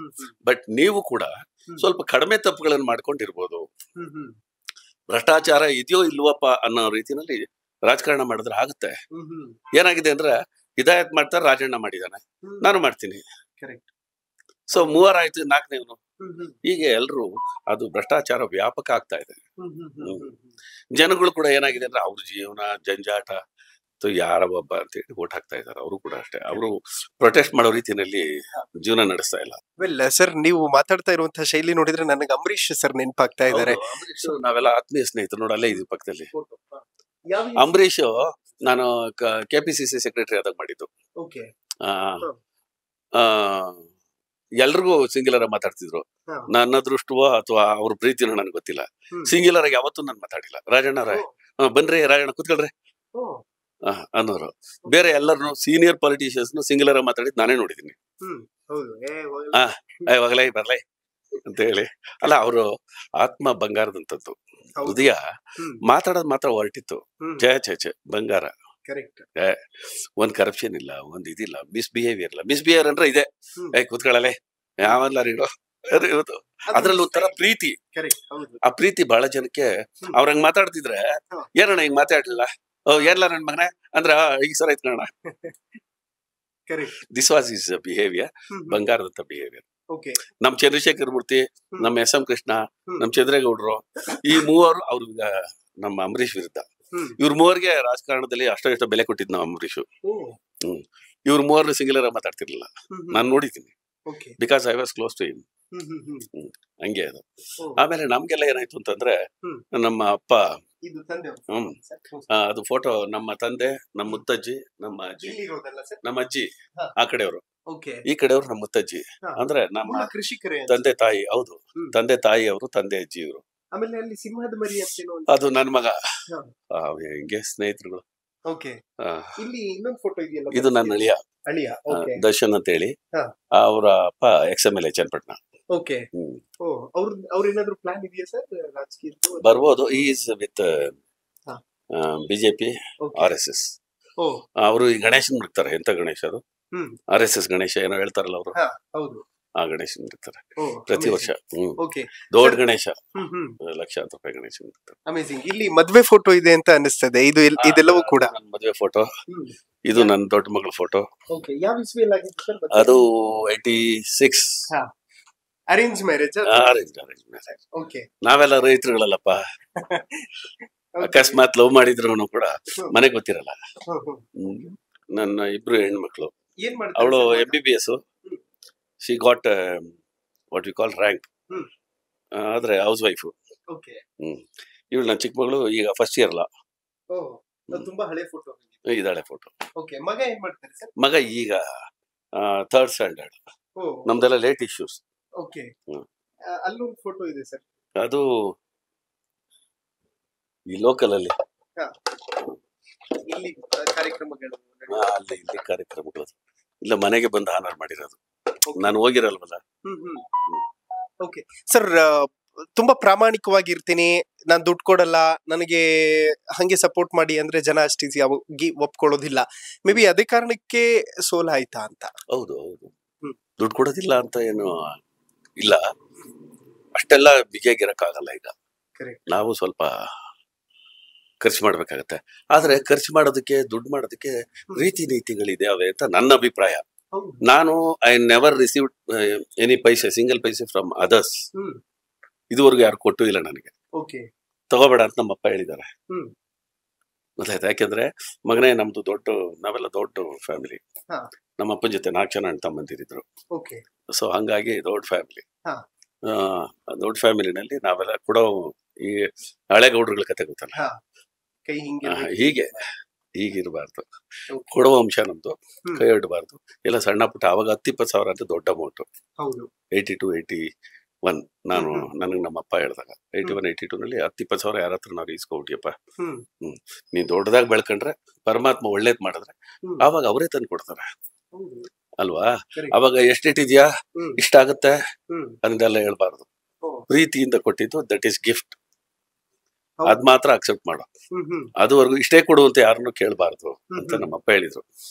ಬಟ್ ನೀವು ಕೂಡ ಸ್ವಲ್ಪ ಕಡಿಮೆ ತಪ್ಪುಗಳನ್ನು ಮಾಡ್ಕೊಂಡಿರ್ಬೋದು. ಭ್ರಷ್ಟಾಚಾರ ಇದೆಯೋ ಇಲ್ವಪ್ಪ ಅನ್ನೋ ರೀತಿನಲ್ಲಿ ರಾಜಕಾರಣ ಮಾಡಿದ್ರೆ ಆಗುತ್ತೆ. ಏನಾಗಿದೆ ಅಂದ್ರೆ ಹಿದಾಯತ್ ಮಾಡ್ತಾರೆ, ರಾಜಣ್ಣ ಮಾಡಿದಾನೆ, ನಾನು ಮಾಡ್ತೀನಿ. ಸೊ 3 ಆಯ್ತು, 4ನೇವನು. ಹೀಗೆ ಎಲ್ರು ಅದು ಭ್ರಷ್ಟಾಚಾರ ವ್ಯಾಪಕ ಆಗ್ತಾ ಇದೆ. ಜನಗಳು ಕೂಡ ಏನಾಗಿದೆ ಅಂದ್ರೆ ಅವ್ರ ಜೀವನ ಜಂಜಾಟ, ಯಾರ ಒಬ್ಬ ಅಂತ ಹೇಳಿ ಓಟ್ ಹಾಕ್ತಾ ಇದಾರೆ. ಅವರು ಕೂಡ ಅಷ್ಟೇ, ಅವರು ಪ್ರೊಟೆಸ್ಟ್ ಮಾಡೋ ರೀತಿಯಲ್ಲಿ ಜೀವನ ನಡೆಸ್ತಾ ಇಲ್ಲ. ವೆಲ್ ಸರ್, ನೀವು ಮಾತಾಡ್ತಾ ಇರುವಂತಹ ಶೈಲಿ ನೋಡಿದ್ರೆ ನನಗೆ ಅಂಬರೀಶ್ ಸರ್ ನೆನಪಾಗ್ತಾ ಇದ್ದಾರೆ. ನಾವೆಲ್ಲ ಆತ್ಮೀಯ ಸ್ನೇಹಿತರು ನೋಡಿ, ಅಲ್ಲೇ ಇದು ಪಕ್ಕದಲ್ಲಿ. ಅಂಬರೀಶ್ ನಾನು KPCC ಸೆಕ್ರೆಟರಿ ಆದಾಗ ಮಾಡಿದ್ದು. ಎಲ್ರಿಗೂ ಸಿಂಗ್ಯುಲರ್ ಮಾತಾಡ್ತಿದ್ರು. ನನ್ನ ಅದೃಷ್ಟವೋ ಅಥವಾ ಅವ್ರ ಪ್ರೀತಿನೋ ನನಗೆ ಗೊತ್ತಿಲ್ಲ. ಸಿಂಗ್ಯುಲರ್ ಆಗಿ ಯಾವತ್ತೂ ನಾನು ಮಾತಾಡಿಲ್ಲ. ರಾಜಣ್ಣ ಬನ್ರಿ, ರಾಜಣ್ಣ ಕೂತ್ಕೊಳ್ರಿ ಅನ್ನೋರು. ಬೇರೆ ಎಲ್ಲರನ್ನು ಸೀನಿಯರ್ ಪಾಲಿಟಿಷಿಯನ್ಸ್ ಸಿಂಗ್ಯುಲರ್ ಆಗಿ ಮಾತಾಡಿದ್ ನಾನೇ ನೋಡಿದೀನಿ. ಹೋಗ್ಲೈ ಬರ್ಲೈ ಅಂತ ಹೇಳಿ. ಅಲ್ಲ, ಅವರು ಆತ್ಮ ಬಂಗಾರದಂತದ್ದು, ಹೃದಯ ಮಾತಾಡೋದ್ ಮಾತ್ರ ಹೊರಟಿತ್ತು. ಛೇ ಬಂಗಾರ. ಒಂದ್ ಕರಪ್ಷನ್ ಇಲ್ಲ, ಒಂದ್ ಇದಿಲ್ಲ, ಮಿಸ್ಬಿಹೇವಿಯರ್ ಇಲ್ಲ. ಮಿಸ್ಬಿಹೇವಿಯರ್ ಅಂದ್ರೆ ಇದೆ, ಕೂತ್ಕೊಳ್ಳಲೆ ಯಾವಲ್ಲ ರೀಡೋ ಇವತ್ತು. ಅದ್ರಲ್ಲಿ ಒಂಥರ ಪ್ರೀತಿ. ಆ ಪ್ರೀತಿ ಬಹಳ ಜನಕ್ಕೆ. ಅವ್ರಂಗ್ ಮಾತಾಡ್ತಿದ್ರೆ ಏನಣ್ಣ ಹಿಂಗ್ ಮಾತಾಡ್ಲಿಲ್ಲ, ಏನ್ಲ ನನ್ ಮಗನೇ ಅಂದ್ರ ಈಗ ಸರ ಆಯ್ತು ಕಣ. ದಿಸ್ ವಾಸ್ ಇಸ್ ಬಿಹೇವಿಯರ್, ಬಂಗಾರದಂತ ಬಿಹೇವಿಯರ್. ನಮ್ ಚಂದ್ರಶೇಖರ್ ಮೂರ್ತಿ, ನಮ್ SM ಕೃಷ್ಣ, ನಮ್ ಚಂದ್ರೇಗೌಡರು, ಈ 3 ಅವ್ರು ನಮ್ಮ ಅಂಬರೀಶ್ ವಿರುದ್ಧ. ಇವ್ರ 3ಗೆ ರಾಜಕಾರಣದಲ್ಲಿ ಅಷ್ಟೋ ಬೆಲೆ ಕೊಟ್ಟಿದ್ ನಾವು ಅಂಬರೀಶ್. ಇವ್ರ 3 ಸಿಂಗ್ಯುಲರ್ ಆಗಿ ಮಾತಾಡ್ತಿರ್ಲಿಲ್ಲ, ನಾನ್ ನೋಡಿದ್ದೀನಿ. Because I was close to him. ಹಂಗೆ ಅದು. ಆಮೇಲೆ ನಮ್ಗೆಲ್ಲ ಏನಾಯ್ತು ಅಂತಂದ್ರೆ, ನಮ್ಮ ಅಪ್ಪ ಅದು ಫೋಟೋ, ನಮ್ಮ ತಂದೆ, ನಮ್ಮ ಮುತ್ತಜ್ಜಿ, ನಮ್ಮ ಅಜ್ಜಿ ಆ ಕಡೆಯವರು, ಈ ಕಡೆಯವರು ನಮ್ಮ ಮುತ್ತಜ್ಜಿ. ಅಂದ್ರೆ ನಮ್ಮ ತಂದೆ ತಾಯಿ. ಹೌದು, ತಂದೆ ತಾಯಿ ಅವರು, ತಂದೆ ಅಜ್ಜಿ ಇವರು. ಅದು ನನ್ ಮಗ. ಹಿಂಗೆ ಸ್ನೇಹಿತರುಗಳು. ಇದು ನನ್ನ ಅಳಿಯ ದರ್ಶನ್ ಅಂತ ಹೇಳಿ. ಅವರ ಅಪ್ಪ XMLA ಚನ್ನಪಟ್ಟಣ. ಬರ್ಬೋದು. Is with BJP RSS. ಅವರು ಈ ಗಣೇಶನ್ ಬಿಡ್ತಾರೆ. ಎಂತ ಗಣೇಶ ಅದು? RSS ಗಣೇಶ ಏನೋ ಹೇಳ್ತಾರಲ್ಲ ಅವರು, ಆ ಗಣೇಶನ್ ಬಿಡ್ತಾರೆ ಪ್ರತಿ ವರ್ಷ. ದೊಡ್ಡ ಗಣೇಶ, ಲಕ್ಷಾಂತರ ರೂಪಾಯಿ ಗಣೇಶ ಬಿಡ್ತಾರೆ. ಇಲ್ಲಿ ಮದ್ವೆ ಫೋಟೋ ಇದೆ ಅಂತ ಅನಿಸ್ತದೆ. ಇದೆಲ್ಲವೂ ಕೂಡ ನನ್ನ ಮದ್ವೆ ಫೋಟೋ. ಇದು ನನ್ನ ದೊಡ್ಡ ಮಗಳ ಫೋಟೋ. ಅದು 86. Arrange marriage. ನಾವೆಲ್ಲ ರೈತರುಗಳಲ್ಲಪ್ಪ. ಅಕಸ್ಮಾತ್ ಲವ್ ಮಾಡಿದ್ರು ಕೂಡ ಮನೆಗೆ ಗೊತ್ತಿರಲ್ಲ. ನನ್ನ 2 ಹೆಣ್ಮಕ್ಳು. ಅವಳು MBBS, she got what we call rank. ಆದ್ರೆ ಹೌಸ್ ವೈಫ್. ಇವಳು ನನ್ನ ಚಿಕ್ಕ ಮಗಳು ಈಗ ಫಸ್ಟ್ ಇಯರ್ ಅಲ್ಲ. ತುಂಬಾ ಹಳೆ ಫೋಟೋ ಇದಾಳೆ ಫೋಟೋ. ಮಗ ಏನ್ ಮಾಡ್ತಾರೆ ಸರ್? ಮಗ ಈಗ 3rd ಸ್ಟ್ಯಾಂಡರ್ಡ್. ನಮ್ದೆಲ್ಲ ಲೇಟ್ ಇಶ್ಯೂಸ್. ಅಲ್ಲೊಂದು ಫೋಟೋ ಇದೆ ಸರ್, ಅದು ಈ ಲೋಕಲ್ ಅಲ್ಲಿ ಇಲ್ಲಿ ಕಾರ್ಯಕ್ರಮಗಳು ಅಲ್ಲಿ ಇಲ್ಲಿ ಕಾರ್ಯಕ್ರಮಗಳು ಇಲ್ಲ ಮನೆಗೆ ಬಂದು ಆನರ್ ಮಾಡಿರೋದು. ನಾನು ಹೋಗಿರಲ್ವಲ್ಲ. ಓಕೆ ಸರ್, ತುಂಬಾ ಪ್ರಾಮಾಣಿಕವಾಗಿರ್ತೀನಿ, ನಾನು ದುಡ್ಡು ಕೊಡಲ್ಲ, ನನಗೆ ಹಂಗೆ ಸಪೋರ್ಟ್ ಮಾಡಿ ಅಂದ್ರೆ ಜನ ಅಷ್ಟು ಈಸಿಯಾಗಿ ಒಪ್ಕೊಳ್ಳೋದಿಲ್ಲ. ಮೇ ಬಿ ಅದೇ ಕಾರಣಕ್ಕೆ ಸೋಲಾಯ್ತಾ ಅಂತ? ಹೌದು ಹೌದು, ದುಡ್ಡು ಕೊಡೋದಿಲ್ಲ ಅಂತ ಏನು ಇಲ್ಲ, ಅಷ್ಟೆಲ್ಲ ಬಿಗಿಯಾಗಿರಕ್ಕಾಗಲ್ಲ. ಈಗ ನಾವು ಸ್ವಲ್ಪ ಖರ್ಚು ಮಾಡ್ಬೇಕಾಗತ್ತೆ. ಆದ್ರೆ ಖರ್ಚು ಮಾಡೋದಕ್ಕೆ ದುಡ್ಡು ಮಾಡೋದಕ್ಕೆ ರೀತಿ ನೀತಿಗಳಿದಾವೆ ಅಂತ ನನ್ನ ಅಭಿಪ್ರಾಯ. ನಾನು I never receive any paise, single paise from others. ಇದುವರೆಗೂ ಯಾರು ಕೊಟ್ಟು ಇಲ್ಲ ನನಗೆ. ತಗೋಬೇಡ ಅಂತ ನಮ್ಮಪ್ಪ ಹೇಳಿದ್ದಾರೆ. ಗೊತ್ತಾಯ್ತಾ? ಯಾಕೆಂದ್ರೆ ಮಗನೇ ನಮ್ದು ನಾವೆಲ್ಲ ದೊಡ್ಡ ಫ್ಯಾಮಿಲಿ. ನಮ್ಮ ಅಪ್ಪನ ಜೊತೆ 4 ಜನ ಅಣ್ಣ ತಮ್ಮಂದಿರಿದ್ರು. ಸೊ ಹಂಗಾಗಿ ದೊಡ್ಡ ಫ್ಯಾಮಿಲಿ. ದೊಡ್ಡ ಫ್ಯಾಮಿಲಿನಲ್ಲಿ ನಾವೆಲ್ಲ ಕೂಡ ಈ ಹಳೆಗೌಡ್ರಗಳ ಕತೆ ಗೊತ್ತಲ್ಲ, ಹೀಗೆ ಹೀಗಿರಬಾರ್ದು. ಕೊಡುವ ಅಂಶ ನಮ್ದು, ಕೈ ಇಡಬಾರ್ದು. ಎಲ್ಲ ಸಣ್ಣ ಪುಟ್ಟ. ಅವಾಗ 10-20 ಸಾವಿರ ಅಂತ ದೊಡ್ಡ ಅಮೌಂಟ್. 82, 81 ನನಗೆ ನಮ್ಮಪ್ಪ ಹೇಳ್ದಾಗ 81, 82 ನಲ್ಲಿ 10-20 ಸಾವಿರ ಯಾರ ಹತ್ರ ನಾವು ಈಸ್ಕೊಬಿಟ್ಟಿಯಪ್ಪ. ನೀನ್ ದೊಡ್ಡದಾಗಿ ಬೆಳ್ಕೊಂಡ್ರೆ, ಪರಮಾತ್ಮ ಒಳ್ಳೇದ್ ಮಾಡಿದ್ರೆ ಅವಾಗ ಅವರೇ ತಂದು ಕೊಡ್ತಾರೆ ಅಲ್ವಾ? ಅವಾಗ ಎಷ್ಟಿಟ್ಟಿದ್ಯಾ, ಇಷ್ಟ ಆಗುತ್ತೆ ಅಂದೆಲ್ಲ ಹೇಳ್ಬಾರ್ದು. ಪ್ರೀತಿಯಿಂದ ಕೊಟ್ಟಿದ್ದು ದಟ್ ಈಸ್ ಗಿಫ್ಟ್, ಅದ್ ಮಾತ್ರ ಅಕ್ಸೆಪ್ಟ್ ಮಾಡೋ. ಅದುವರೆಗೂ ಇಷ್ಟೇ ಕೊಡುವಂತ ಯಾರನ್ನು ಕೇಳಬಾರ್ದು ಅಂತ ನಮ್ಮಪ್ಪ ಹೇಳಿದ್ರು.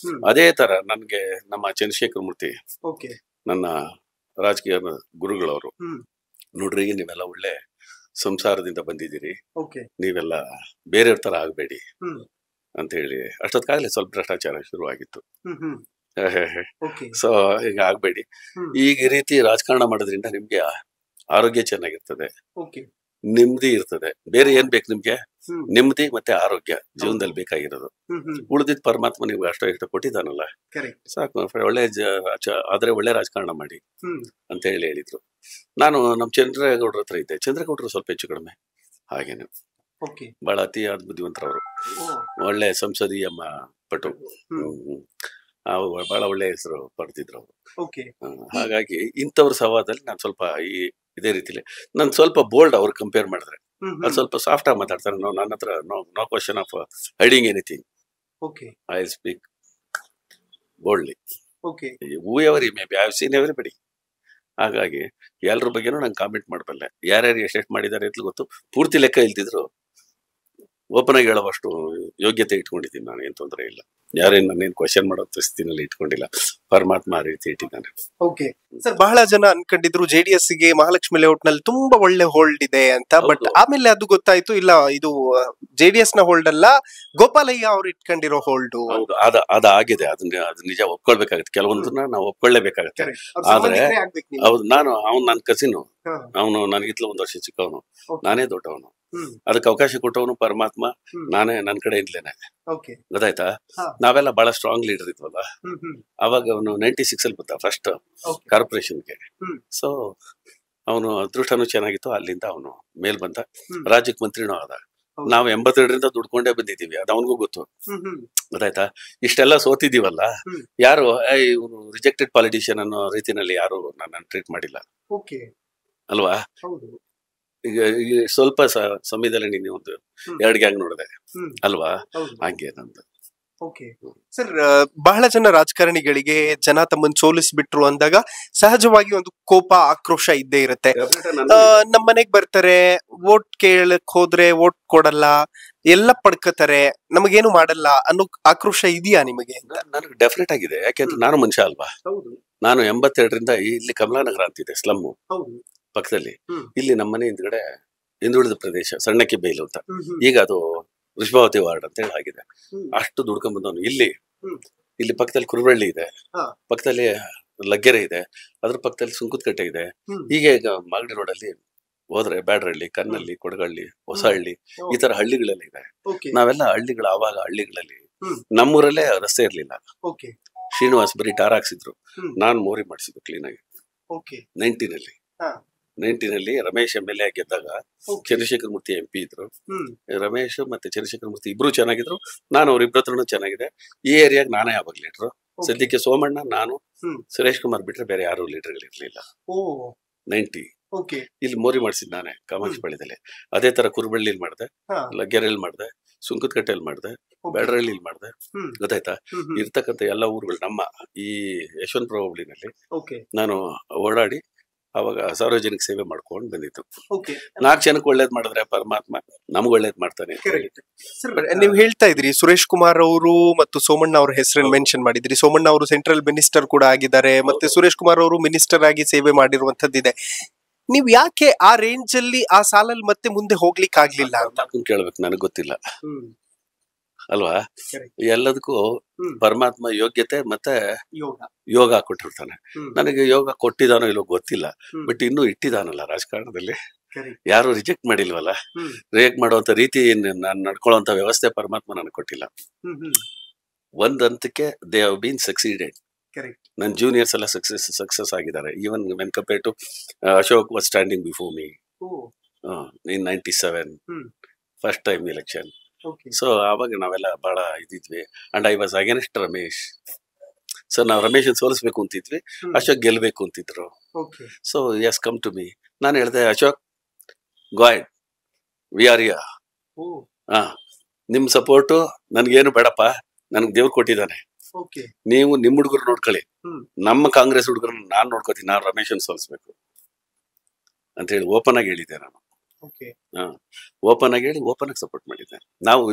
ಅದೇ ತರ ನನ್ಗೆ ನಮ್ಮ ಚಂದ್ರಶೇಖರ ಮೂರ್ತಿ, ನನ್ನ ರಾಜಕೀಯ ಗುರುಗಳವರು, ನೋಡ್ರಿ ನೀವೆಲ್ಲ ಒಳ್ಳೆ ಸಂಸಾರದಿಂದ ಬಂದಿದ್ದೀರಿ, ನೀವೆಲ್ಲ ಬೇರೆಯವ್ರ ತರ ಆಗ್ಬೇಡಿ ಅಂತ ಹೇಳಿ. ಅಷ್ಟೊತ್ತಾಗ್ಲೇ ಸ್ವಲ್ಪ ಭ್ರಷ್ಟಾಚಾರ ಶುರು ಆಗಿತ್ತು. ಸೊ ಈಗ ಆಗ್ಬೇಡಿ. ಈಗ ಈ ರೀತಿ ರಾಜಕಾರಣ ಮಾಡೋದ್ರಿಂದ ನಿಮ್ಗೆ ಆರೋಗ್ಯ ಚೆನ್ನಾಗಿರ್ತದೆ, ನೆಮ್ಮದಿ ಇರ್ತದೆ. ಬೇರೆ ಏನ್ ಬೇಕು ನಿಮ್ಗೆ? ನೆಮ್ಮದಿ ಮತ್ತೆ ಆರೋಗ್ಯ ಜೀವನದಲ್ಲಿ ಬೇಕಾಗಿರೋದು. ಉಳಿದಿದ್ ಪರಮಾತ್ಮ ನಿಮ್ಗೆ ಅಷ್ಟೋ ಇಷ್ಟ ಕೊಟ್ಟಿದ್ದಾನಲ್ಲ, ಸಾಕು. ಆದ್ರೆ ಒಳ್ಳೆ ರಾಜಕಾರಣ ಮಾಡಿ ಅಂತ ಹೇಳಿದ್ರು. ನಾನು ನಮ್ ಚಂದ್ರೇಗೌಡ್ರ ಹತ್ರ ಇದ್ದೆ. ಚಂದ್ರೇಗೌಡರು ಸ್ವಲ್ಪ ಹೆಚ್ಚು ಕಡಿಮೆ ಹಾಗೇನೆ, ಬಹಳ ಅತಿಯಾದ ಬುದ್ಧಿವಂತರವರು, ಒಳ್ಳೆ ಸಂಸದೀಯ ಪಟು, ಬಹಳ ಒಳ್ಳೆ ಹೆಸರು ಪಡೆದಿದ್ರು ಅವರು. ಹಾಗಾಗಿ ಇಂಥವ್ರ ಸವಾದಲ್ಲಿ ನಾನು ಸ್ವಲ್ಪ ಇದೇ ರೀತಿಲಿ ನಾನು ಸ್ವಲ್ಪ ಬೋಲ್ಡ್ ಅವ್ರು ಕಂಪೇರ್ ಮಾಡಿದ್ರೆ. ಅದು ಸ್ವಲ್ಪ ಸಾಫ್ಟ್ ಆಗಿ ಮಾತಾಡ್ತಾರೆ. ನನ್ನ ಹತ್ರ no question of hiding anything. I speak boldly. Whoever may be, I have seen everybody. ಹಾಗಾಗಿ ಎಲ್ಲರ ಬಗ್ಗೆನೂ ನಂಗೆ ಕಾಮೆಂಟ್ ಮಾಡಬಲ್ಲೆ. ಯಾರ್ಯಾರು ಎಷ್ಟೆಷ್ಟು ಮಾಡಿದ್ದಾರೆ ಅಂತ ಗೊತ್ತು. ಪೂರ್ತಿ ಲೆಕ್ಕ ಇಲ್ದಿದ್ರು ಓಪನ್ ಆಗಿ ಹೇಳೋವಷ್ಟು ಯೋಗ್ಯತೆ ಇಟ್ಕೊಂಡಿದ್ದೀನಿ ನಾನು. ಏನ್ ತೊಂದರೆ ಇಲ್ಲ. ಯಾರೇನು ನನ್ನೇನು ಕ್ವಶನ್ ಮಾಡೋ ಸ್ಥಿತಿನಲ್ಲಿ ಇಟ್ಕೊಂಡಿಲ್ಲ. ಪರಮಾತ್ಮ ಆ ರೀತಿ ಇಟ್ಟಿದ್ದಾನೆ. ಸರ್, ಬಹಳ ಜನ ಅನ್ಕೊಂಡಿದ್ರು JDS ಗೆ ಮಹಾಲಕ್ಷ್ಮಿ ಲೇಔಟ್ ನಲ್ಲಿ ತುಂಬಾ ಒಳ್ಳೆ ಹೋಲ್ಡ್ ಇದೆ ಅಂತ. ಬಟ್ ಆಮೇಲೆ ಅದು ಗೊತ್ತಾಯ್ತು, ಇಲ್ಲ ಇದು JDS ನ ಹೋಲ್ಡ್ ಅಲ್ಲ, ಗೋಪಾಲಯ್ಯ ಅವ್ರು ಇಟ್ಕೊಂಡಿರೋ ಹೋಲ್ಡ್. ಅದು ಆಗಿದೆ. ಅದು ನಿಜ ಒಪ್ಕೊಳ್ಬೇಕಾಗತ್ತೆ. ಕೆಲವೊಂದನ್ನ ನಾವು ಒಪ್ಕೊಳ್ಳೇಬೇಕಾಗತ್ತೆ. ಆದ್ರೆ ಹೌದು, ಅವ್ನು ನನ್ನ ಕಸಿನು, ಅವನು ನನಗಿತ್ಲ 1 ವರ್ಷ ಚಿಕ್ಕವನು, ನಾನೇ ದೊಡ್ಡವನು. ಅದಕ್ಕೆ ಅವಕಾಶ ಕೊಟ್ಟವನು ಪರಮಾತ್ಮ, ನಾನೇ ನನ್ನ ಕಡೆ ಇದ್ಲೇನೆ. ಗೊತ್ತಾಯ್ತಾ? ನಾವೆಲ್ಲ ಬಹಳ ಸ್ಟ್ರಾಂಗ್ ಲೀಡರ್ ಇದ್ವಲ್ಲ. ಅವಾಗ ಅವನು 96 ಅಲ್ಲಿ ಬಂದ ಫಸ್ಟ್ ಕಾರ್ಪೊರೇಷನ್ಗೆ. ಸೊ ಅವನು ಅದೃಷ್ಟನೂ ಚೆನ್ನಾಗಿತ್ತು. ಅಲ್ಲಿಂದ ಅವನು ಮೇಲ್ ಬಂದ, ರಾಜ್ಯಕ್ಕೆ ಮಂತ್ರಿನೂ ಆದ. ನಾವು 82ರಿಂದ ದುಡ್ಕೊಂಡೇ ಬಂದಿದ್ದೀವಿ, ಅದು ಅವನಿಗೂ ಗೊತ್ತು. ಗೊತ್ತಾಯ್ತಾ? ಇಷ್ಟೆಲ್ಲ ಸೋತಿದೀವಲ್ಲ, ಯಾರು ಇವರು ರಿಜೆಕ್ಟೆಡ್ ಪಾಲಿಟಿಷಿಯನ್ ಅನ್ನೋ ರೀತಿನಲ್ಲಿ ಯಾರು ನನ್ನನ್ನು ಟ್ರೀಟ್ ಮಾಡಿಲ್ಲ ಅಲ್ವಾ? ಈಗ ಸ್ವಲ್ಪ ಸಮಯದಲ್ಲಿ ನೀನು 2 ಗ್ಯಾಂಗ್ ನೋಡಿದೆ ಅಲ್ವಾ? ಹಾಗೆ ನಂದು. ಸರ್, ಬಹಳ ಜನ ರಾಜಕಾರಣಿಗಳಿಗೆ ಜನ ತಮ್ಮನ್ನು ಸೋಲಿಸ್ಬಿಟ್ರು ಅಂದಾಗ ಸಹಜವಾಗಿ ಒಂದು ಕೋಪ, ಆಕ್ರೋಶ ಇದ್ದೇ ಇರುತ್ತೆ. ನಮ್ಮ ಮನೆಗ್ ಬರ್ತಾರೆ, ವೋಟ್ ಕೇಳಕ್ ಹೋದ್ರೆ ವೋಟ್ ಕೊಡಲ್ಲ, ಎಲ್ಲ ಪಡ್ಕೋತಾರೆ, ನಮಗೇನು ಮಾಡಲ್ಲ ಅನ್ನೋ ಆಕ್ರೋಶ ಇದೆಯಾ ನಿಮಗೆ? ನನಗೆ ಡೆಫಿನೆಟ್ ಆಗಿದೆ. ಯಾಕೆಂದ್ರೆ ನಾನು ಮನುಷ್ಯ ಅಲ್ವಾ? ನಾನು 82ರಿಂದ ಇಲ್ಲಿ ಕಮಲಾನಗರ ಅಂತಿದೆ ಸ್ಲಮ್ಮು ಪಕ್ಕದಲ್ಲಿ. ಇಲ್ಲಿ ನಮ್ಮನೆ ಹಿಂದ್ಗಡೆ ಹಿಂದುಳಿದ ಪ್ರದೇಶ, ಸಣ್ಣಕ್ಕೆ ಬೈಲು ಅಂತ. ಈಗ ಅದು ವೃಷಭಾವತಿ ವಾರ್ಡ್ ಅಂತ ಹೇಳಿ ಆಗಿದೆ. ಅಷ್ಟು ದುಡ್ಕೊಂಡ್ ಬಂದವನು. ಇಲ್ಲಿ ಪಕ್ಕದಲ್ಲಿ ಕುರುಬಳ್ಳಿ ಇದೆ, ಪಕ್ಕದಲ್ಲಿ ಲಗ್ಗೆರೆ ಇದೆ, ಅದ್ರ ಪಕ್ಕದಲ್ಲಿ ಸುಂಕುತ್ಕಟ್ಟೆ ಇದೆ. ಹೀಗೆ ಈಗ ಮಾಗಡಿ ರೋಡ್ ಅಲ್ಲಿ ಹೋದ್ರೆ ಬ್ಯಾಡ್ರಹಳ್ಳಿ, ಕನ್ನಳ್ಳಿ, ಕೊಡಗಳ್ಳಿ, ಹೊಸಹಳ್ಳಿ, ಈ ತರ ಹಳ್ಳಿಗಳೆಲ್ಲ ಇದೆ. ನಾವೆಲ್ಲ ಆವಾಗ ಹಳ್ಳಿಗಳಲ್ಲಿ ನಮ್ಮೂರಲ್ಲೇ ರಸ್ತೆ ಇರ್ಲಿಲ್ಲ. ಶ್ರೀನಿವಾಸ್ ಬರೀ ಟಾರ್ ಹಾಕ್ಸಿದ್ರು, ನಾನ್ ಮೋರಿ ಮಾಡಿಸಿದ್ದು ಕ್ಲೀನ್ ಆಗಿ. 90ನಲ್ಲಿ 90ನಲ್ಲಿ ರಮೇಶ್ MLA ಗೆದ್ದಾಗ ಚಂದ್ರಶೇಖರ್ ಮೂರ್ತಿ MP ಇದ್ರು. ರಮೇಶ್ ಮತ್ತೆ ಚಂದ್ರಶೇಖರ್ ಮೂರ್ತಿ ಇಬ್ರು ಚೆನ್ನಾಗಿದ್ರು. ನಾನು ಅವ್ರಿಬ್ರ ಹತ್ರನು ಚೆನ್ನಾಗಿದೆ. ಈ ಏರಿಯಾಗ ನಾನೇ ಯಾವಾಗ ಲೀಡ್ರು. ಸದ್ಯಕ್ಕೆ ಸೋಮಣ್ಣ, ನಾನು, ಸುರೇಶ್ ಕುಮಾರ್ ಬಿಟ್ರೆ ಬೇರೆ ಯಾರು ಲೀಡರ್ಗಳಿರ್ಲಿಲ್ಲ. 90 ಇಲ್ಲಿ ಮೋರಿ ಮಾಡ್ಸಿದ್ ನಾನೇ ಕಾಮಾಕ್ಷಿಪಾಳ್ಯದಲ್ಲಿ. ಅದೇ ತರ ಕುರುಬಳ್ಳಿಲಿ ಮಾಡಿದೆ, ಲಗ್ಗೆರೆಯಲ್ಲಿ ಮಾಡಿದೆ, ಸುಂಕದಕಟ್ಟೆಯಲ್ಲಿ ಮಾಡಿದೆ, ಬೇಡರಹಳ್ಳಿಲಿ ಮಾಡಿದೆ. ಗೊತ್ತಾಯ್ತಾ? ಇರ್ತಕ್ಕಂಥ ಎಲ್ಲ ಊರುಗಳು ನಮ್ಮ ಈ ಯಶವಂತಪುರ ಹೋಬಳಿನಲ್ಲಿ ನಾನು ಓಡಾಡಿ ಅವಾಗ ಸಾರ್ವಜನಿಕ ಸೇವೆ ಮಾಡ್ಕೊಂಡು ಬಂದಿತ್ತು. 4 ಜನಕ್ಕೆ ಒಳ್ಳೇದ್ ಮಾಡಿದ್ರೆ ಪರಮಾತ್ಮ ನಮ್ಗೆ ಒಳ್ಳೇದ್ ಮಾಡ್ತಾನೆ. ನೀವು ಹೇಳ್ತಾ ಇದ್ರಿ ಸುರೇಶ್ ಕುಮಾರ್ ಅವರು ಮತ್ತು ಸೋಮಣ್ಣ ಅವ್ರ ಹೆಸರನ್ನು ಮೆನ್ಷನ್ ಮಾಡಿದ್ರಿ. ಸೋಮಣ್ಣ ಅವರು ಸೆಂಟ್ರಲ್ ಮಿನಿಸ್ಟರ್ ಕೂಡ ಆಗಿದ್ದಾರೆ, ಮತ್ತೆ ಸುರೇಶ್ ಕುಮಾರ್ ಅವರು ಮಿನಿಸ್ಟರ್ ಆಗಿ ಸೇವೆ ಮಾಡಿರುವಂತದ್ದಿದೆ. ನೀವ್ ಯಾಕೆ ಆ ರೇಂಜ್ ಅಲ್ಲಿ ಆ ಸಾಲಲ್ಲಿ ಮತ್ತೆ ಮುಂದೆ ಹೋಗ್ಲಿಕ್ಕೆ ಆಗ್ಲಿಲ್ಲ ಅಂತ ಕೇಳ್ಬೇಕು, ನನಗ್ ಗೊತ್ತಿಲ್ಲ ಅಲ್ವಾ. ಎಲ್ಲದಕ್ಕೂ ಪರಮಾತ್ಮ ಯೋಗ್ಯತೆ ಮತ್ತೆ ಯೋಗ ಕೊಟ್ಟಿರ್ತಾನೆ. ನನಗೆ ಯೋಗ ಕೊಟ್ಟಿದಾನೋ ಇಲ್ಲೋ ಗೊತ್ತಿಲ್ಲ, ಬಟ್ ಇನ್ನೂ ಇಟ್ಟಿದಾನಲ್ಲ ರಾಜಕಾರಣದಲ್ಲಿ. ಯಾರು ರಿಜೆಕ್ಟ್ ಮಾಡಿಲ್ವಲ್ಲ. ರಿಜೆಕ್ಟ್ ಮಾಡುವಂತ ರೀತಿ ನಾನು ನಡ್ಕೊಳ್ಳುವಂತ ವ್ಯವಸ್ಥೆ ಪರಮಾತ್ಮ ನನಗೆ ಕೊಟ್ಟಿಲ್ಲ. ಒಂದ್ ಹಂತಕ್ಕೆ ದೇ ಹ್ಯಾವ್ ಬೀನ್ ಸಕ್ಸೀಡೆಡ್. ನನ್ನ ಜೂನಿಯರ್ಸ್ ಎಲ್ಲ ಸಕ್ಸಸ್ ಆಗಿದ್ದಾರೆ. Even when compare to Ashok was standing before me in 97 first time election. So ಆವಾಗ ನಾವೆಲ್ಲ ಬಹಳ ಇದ್ದಿದ್ವಿ. And I was against Ramesh. So ನಾವು ರಮೇಶ್ ಸೋಲಿಸ್ಬೇಕು ಅಂತಿದ್ವಿ, ಅಶೋಕ್ ಗೆಲ್ಬೇಕು ಅಂತಿದ್ರು. So yes come to me. ನಾನು ಹೇಳ್ದೆ, ಅಶೋಕ್ ಗಾಯ್ಡ್ ವಿ ಆರ್ ಯಾ, ನಿಮ್ ಸಪೋರ್ಟು ನನ್ಗೇನು ಬೇಡಪ್ಪ, ನನ್ಗೆ ದೇವ್ರು ಕೊಟ್ಟಿದ್ದಾನೆ. ನೀವು ನಿಮ್ ಹುಡುಗರು ನೋಡ್ಕೊಳ್ಳಿ, ನಮ್ಮ ಕಾಂಗ್ರೆಸ್ ಹುಡುಗರನ್ನ ನಾನ್ ನೋಡ್ಕೋತೀನಿ, ನಾನು ರಮೇಶನ್ ಸೋಲಿಸ್ಬೇಕು ಅಂತ ಹೇಳಿ ಓಪನ್ ಆಗಿ ಹೇಳಿದ್ದೆ ನಾನು. ಓಪನ್ ಆಗಿ ಹೇಳಿ ಓಪನ್ ಆಗಿ ಸಪೋರ್ಟ್ ಮಾಡಿದ್ದೆ. ನಾವು